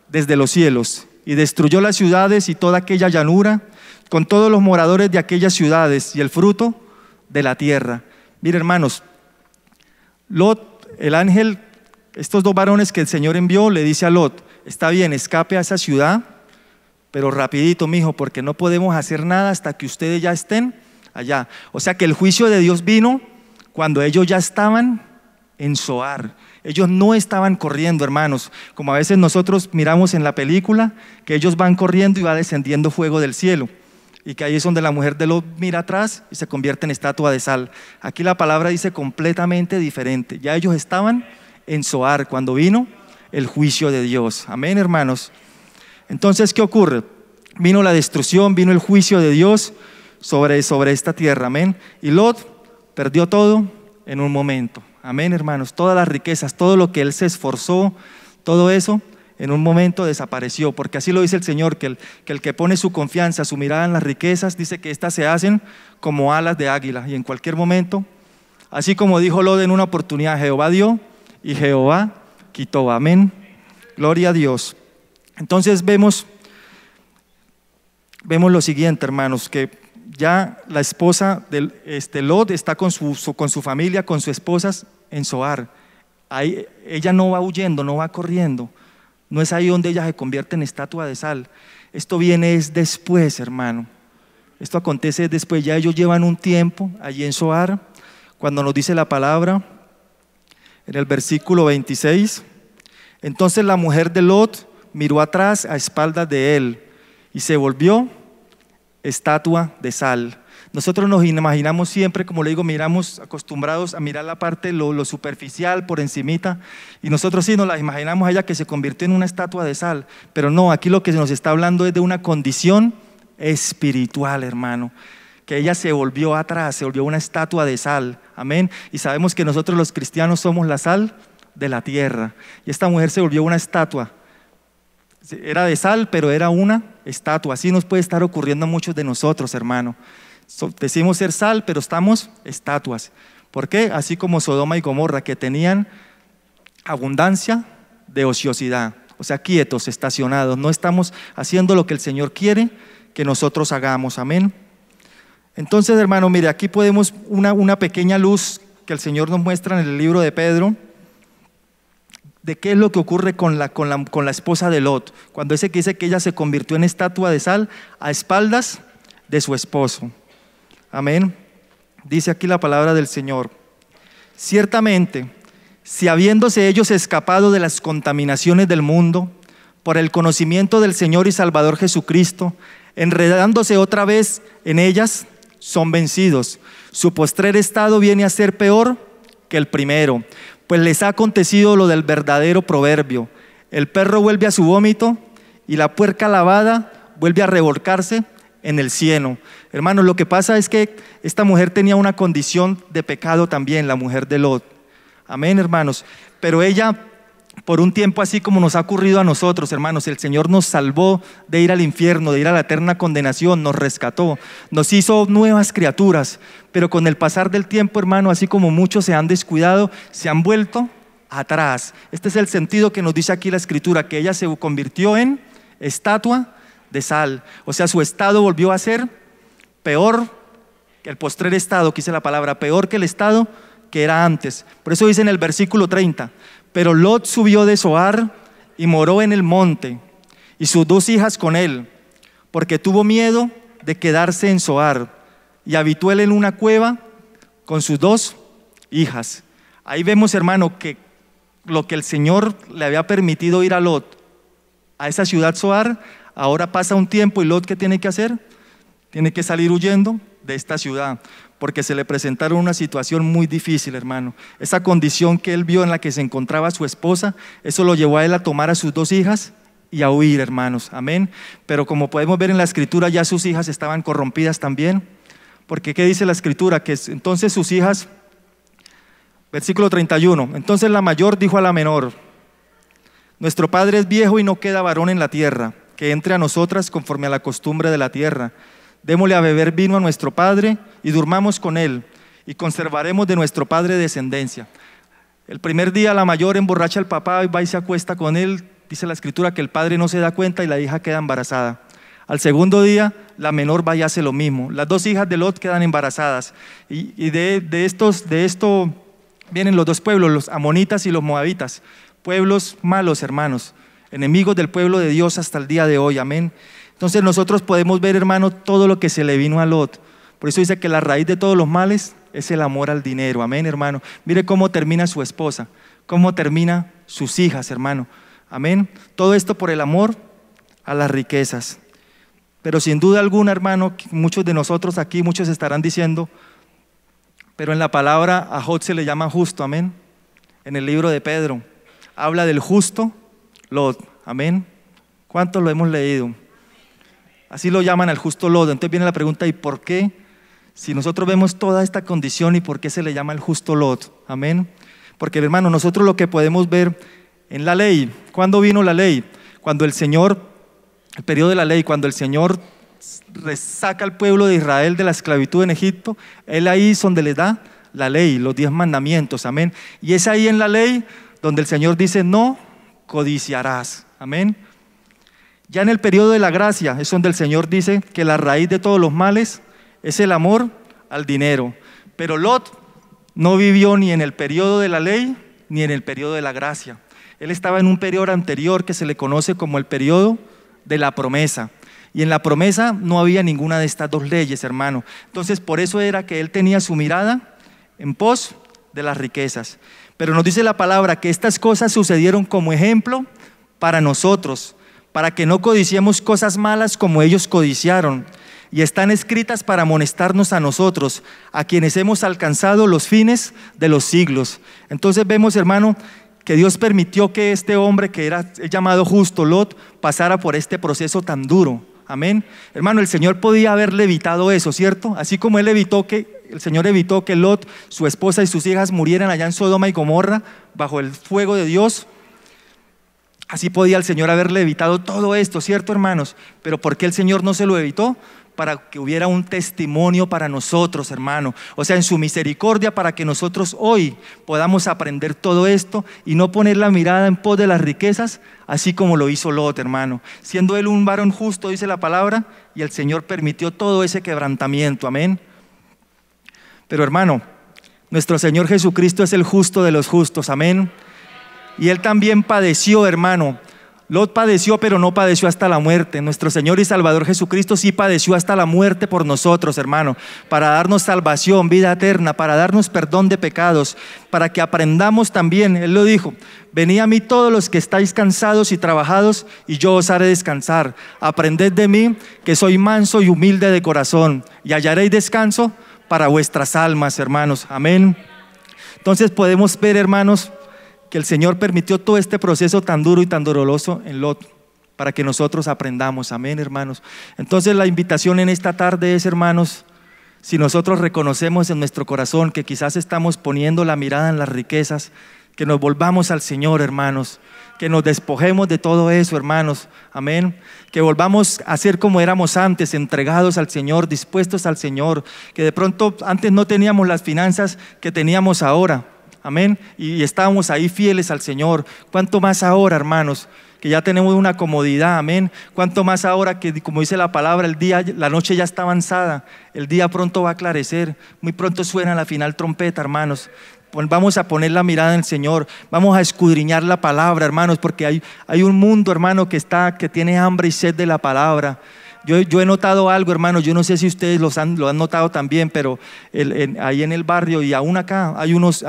desde los cielos, y destruyó las ciudades y toda aquella llanura, con todos los moradores de aquellas ciudades y el fruto de la tierra. Mire, hermanos, Lot, el ángel, estos 2 varones que el Señor envió, le dice a Lot, está bien, escape a esa ciudad, pero rapidito, mijo, porque no podemos hacer nada hasta que ustedes ya estén allá. O sea que el juicio de Dios vino cuando ellos ya estaban en Zoar. Ellos no estaban corriendo, hermanos, como a veces nosotros miramos en la película, que ellos van corriendo y va descendiendo fuego del cielo. Y que ahí es donde la mujer de Lot mira atrás y se convierte en estatua de sal. Aquí la palabra dice completamente diferente. Ya ellos estaban en Zoar cuando vino el juicio de Dios. Amén, hermanos. Entonces, ¿qué ocurre? Vino la destrucción, vino el juicio de Dios sobre esta tierra. Amén. Y Lot perdió todo en un momento. Amén, hermanos. Todas las riquezas, todo lo que él se esforzó, todo eso en un momento desapareció, porque así lo dice el Señor, que el que pone su confianza, su mirada en las riquezas, dice que éstas se hacen como alas de águila, y en cualquier momento, así como dijo Lot en una oportunidad, Jehová dio y Jehová quitó, amén, gloria a Dios. Entonces vemos lo siguiente, hermanos, que ya la esposa de Lot está con su familia, con sus esposas en Zoar. Ahí, ella no va huyendo, no va corriendo. No es ahí donde ella se convierte en estatua de sal. Esto viene es después, hermano. Esto acontece después. Ya ellos llevan un tiempo allí en Zoar, cuando nos dice la palabra, en el versículo 26. Entonces la mujer de Lot miró atrás a espaldas de él y se volvió estatua de sal. Nosotros nos imaginamos siempre, como le digo, miramos acostumbrados a mirar la parte, lo superficial, por encimita, y nosotros sí nos la imaginamos a ella que se convirtió en una estatua de sal, pero no, aquí lo que nos está hablando es de una condición espiritual, hermano, que ella se volvió atrás, se volvió una estatua de sal, amén, y sabemos que nosotros los cristianos somos la sal de la tierra, y esta mujer se volvió una estatua. Era de sal, pero era una estatua. Así nos puede estar ocurriendo a muchos de nosotros, hermano. Decimos ser sal, pero estamos estatuas. ¿Por qué? Así como Sodoma y Gomorra, que tenían abundancia de ociosidad. O sea, quietos, estacionados. No estamos haciendo lo que el Señor quiere que nosotros hagamos. Amén. Entonces, hermano, mire, aquí podemos una pequeña luz que el Señor nos muestra en el libro de Pedro, de qué es lo que ocurre con la esposa de Lot, cuando dice que ella se convirtió en estatua de sal a espaldas de su esposo. Amén. Dice aquí la palabra del Señor: ciertamente, si habiéndose ellos escapado de las contaminaciones del mundo, por el conocimiento del Señor y Salvador Jesucristo, enredándose otra vez en ellas, son vencidos. Su postrer estado viene a ser peor que el primero, pues les ha acontecido lo del verdadero proverbio: el perro vuelve a su vómito y la puerca lavada vuelve a revolcarse en el cieno. Hermanos, lo que pasa es que esta mujer tenía una condición de pecado también, la mujer de Lot. Amén, hermanos. Pero ella, por un tiempo, así como nos ha ocurrido a nosotros, hermanos, el Señor nos salvó de ir al infierno, de ir a la eterna condenación, nos rescató, nos hizo nuevas criaturas, pero con el pasar del tiempo, hermano, así como muchos se han descuidado, se han vuelto atrás. Este es el sentido que nos dice aquí la Escritura, que ella se convirtió en estatua de sal. O sea, su estado volvió a ser peor que el postrer estado, que dice la palabra, peor que el estado que era antes. Por eso dice en el versículo 30, pero Lot subió de Zoar y moró en el monte, y sus dos hijas con él, porque tuvo miedo de quedarse en Zoar, y habitó él en una cueva con sus dos hijas. Ahí vemos, hermano, que lo que el Señor le había permitido ir a Lot, a esa ciudad Zoar, ahora pasa un tiempo y Lot, ¿qué tiene que hacer? Tiene que salir huyendo de esta ciudad, porque se le presentaron una situación muy difícil, hermano. Esa condición que él vio en la que se encontraba su esposa, eso lo llevó a él a tomar a sus dos hijas y a huir, hermanos, amén. Pero como podemos ver en la Escritura, ya sus hijas estaban corrompidas también, porque ¿qué dice la Escritura? Que entonces sus hijas, versículo 31, entonces la mayor dijo a la menor: nuestro padre es viejo y no queda varón en la tierra, que entre a nosotras conforme a la costumbre de la tierra. Démosle a beber vino a nuestro padre y durmamos con él, y conservaremos de nuestro padre descendencia. El primer día la mayor emborracha al papá y va y se acuesta con él. Dice la Escritura que el padre no se da cuenta y la hija queda embarazada. Al segundo día la menor va y hace lo mismo. Las dos hijas de Lot quedan embarazadas. Y de esto vienen los dos pueblos, los amonitas y los moabitas. Pueblos malos, hermanos, enemigos del pueblo de Dios hasta el día de hoy, amén. Entonces nosotros podemos ver, hermano, todo lo que se le vino a Lot. Por eso dice que la raíz de todos los males es el amor al dinero, amén, hermano. Mire cómo termina su esposa, cómo termina sus hijas, hermano, amén. Todo esto por el amor a las riquezas. Pero sin duda alguna, hermano, muchos de nosotros aquí, muchos estarán diciendo, pero en la palabra a Lot se le llama justo, amén. En el libro de Pedro habla del justo Lot, amén. ¿Cuántos lo hemos leído? Así lo llaman al justo Lot. Entonces viene la pregunta, ¿y por qué? Si nosotros vemos toda esta condición, ¿y por qué se le llama el justo Lot? Amén. Porque, hermano, nosotros lo que podemos ver en la ley, ¿Cuándo vino la ley? Cuando el periodo de la ley, cuando el Señor saca al pueblo de Israel de la esclavitud en Egipto, Él ahí es donde le da la ley, los 10 mandamientos, amén. Y es ahí en la ley donde el Señor dice, no codiciarás, amén. Ya en el periodo de la gracia es donde el Señor dice que la raíz de todos los males es el amor al dinero. Pero Lot no vivió ni en el periodo de la ley ni en el periodo de la gracia. Él estaba en un periodo anterior que se le conoce como el periodo de la promesa. Y en la promesa no había ninguna de estas dos leyes, hermano. Entonces por eso era que él tenía su mirada en pos de las riquezas. Pero nos dice la palabra que estas cosas sucedieron como ejemplo para nosotros, para que no codiciemos cosas malas como ellos codiciaron. Y están escritas para amonestarnos a nosotros, a quienes hemos alcanzado los fines de los siglos. Entonces vemos, hermano, que Dios permitió que este hombre que era llamado justo, Lot, pasara por este proceso tan duro. Amén. Hermano, el Señor podía haberle evitado eso, ¿cierto? Así como el Señor evitó que Lot, su esposa y sus hijas murieran allá en Sodoma y Gomorra bajo el fuego de Dios. Así podía el Señor haberle evitado todo esto, ¿cierto, hermanos? Pero ¿por qué el Señor no se lo evitó? Para que hubiera un testimonio para nosotros, hermano. O sea, en su misericordia, para que nosotros hoy podamos aprender todo esto y no poner la mirada en pos de las riquezas, así como lo hizo Lot, hermano. Siendo él un varón justo, dice la palabra, y el Señor permitió todo ese quebrantamiento, amén. Pero hermano, nuestro Señor Jesucristo es el justo de los justos, amén. Y Él también padeció, hermano. Lot padeció, pero no padeció hasta la muerte. Nuestro Señor y Salvador Jesucristo sí padeció hasta la muerte por nosotros, hermano, para darnos salvación, vida eterna, para darnos perdón de pecados, para que aprendamos también. Él lo dijo: venid a mí todos los que estáis cansados y trabajados, y yo os haré descansar. Aprended de mí, que soy manso y humilde de corazón, y hallaréis descanso para vuestras almas, hermanos. Amén. Entonces podemos ver, hermanos, que el Señor permitió todo este proceso tan duro y tan doloroso en Lot, para que nosotros aprendamos, amén, hermanos. Entonces la invitación en esta tarde es, hermanos, si nosotros reconocemos en nuestro corazón que quizás estamos poniendo la mirada en las riquezas, que nos volvamos al Señor, hermanos, que nos despojemos de todo eso, hermanos, amén. Que volvamos a ser como éramos antes, entregados al Señor, dispuestos al Señor, que de pronto antes no teníamos las finanzas que teníamos ahora, amén, y estábamos ahí fieles al Señor. ¿Cuánto más ahora, hermanos, que ya tenemos una comodidad, amén? ¿Cuánto más ahora que, como dice la palabra, la noche ya está avanzada, el día pronto va a aclarecer, muy pronto suena la final trompeta, hermanos? Vamos a poner la mirada en el Señor, vamos a escudriñar la palabra, hermanos, porque hay un mundo, hermano, que tiene hambre y sed de la palabra. Yo he notado algo, hermanos, yo no sé si ustedes lo han notado también, pero ahí en el barrio y aún acá hay unos,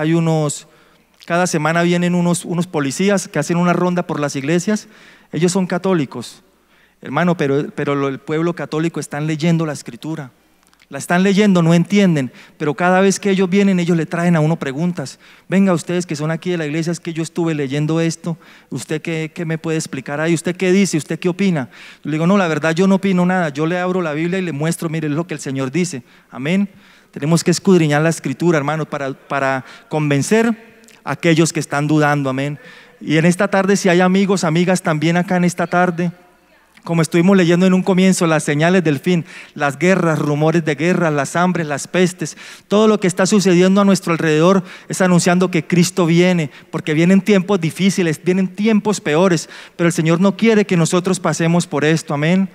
cada semana vienen unos policías que hacen una ronda por las iglesias. Ellos son católicos, hermano, pero el pueblo católico están leyendo la Escritura. La están leyendo, no entienden, pero cada vez que ellos vienen, ellos le traen a uno preguntas. Venga, ustedes que son aquí de la iglesia, es que yo estuve leyendo esto, ¿usted qué me puede explicar ahí? ¿Usted qué dice? ¿Usted qué opina? Yo le digo, no, la verdad yo no opino nada, yo le abro la Biblia y le muestro, mire, es lo que el Señor dice, amén. Tenemos que escudriñar la Escritura, hermanos, para convencer a aquellos que están dudando, amén. Y en esta tarde, si hay amigos, amigas también acá en esta tarde, como estuvimos leyendo en un comienzo, las señales del fin, las guerras, rumores de guerra, las hambres, las pestes, todo lo que está sucediendo a nuestro alrededor es anunciando que Cristo viene, porque vienen tiempos difíciles, vienen tiempos peores, pero el Señor no quiere que nosotros pasemos por esto, amén.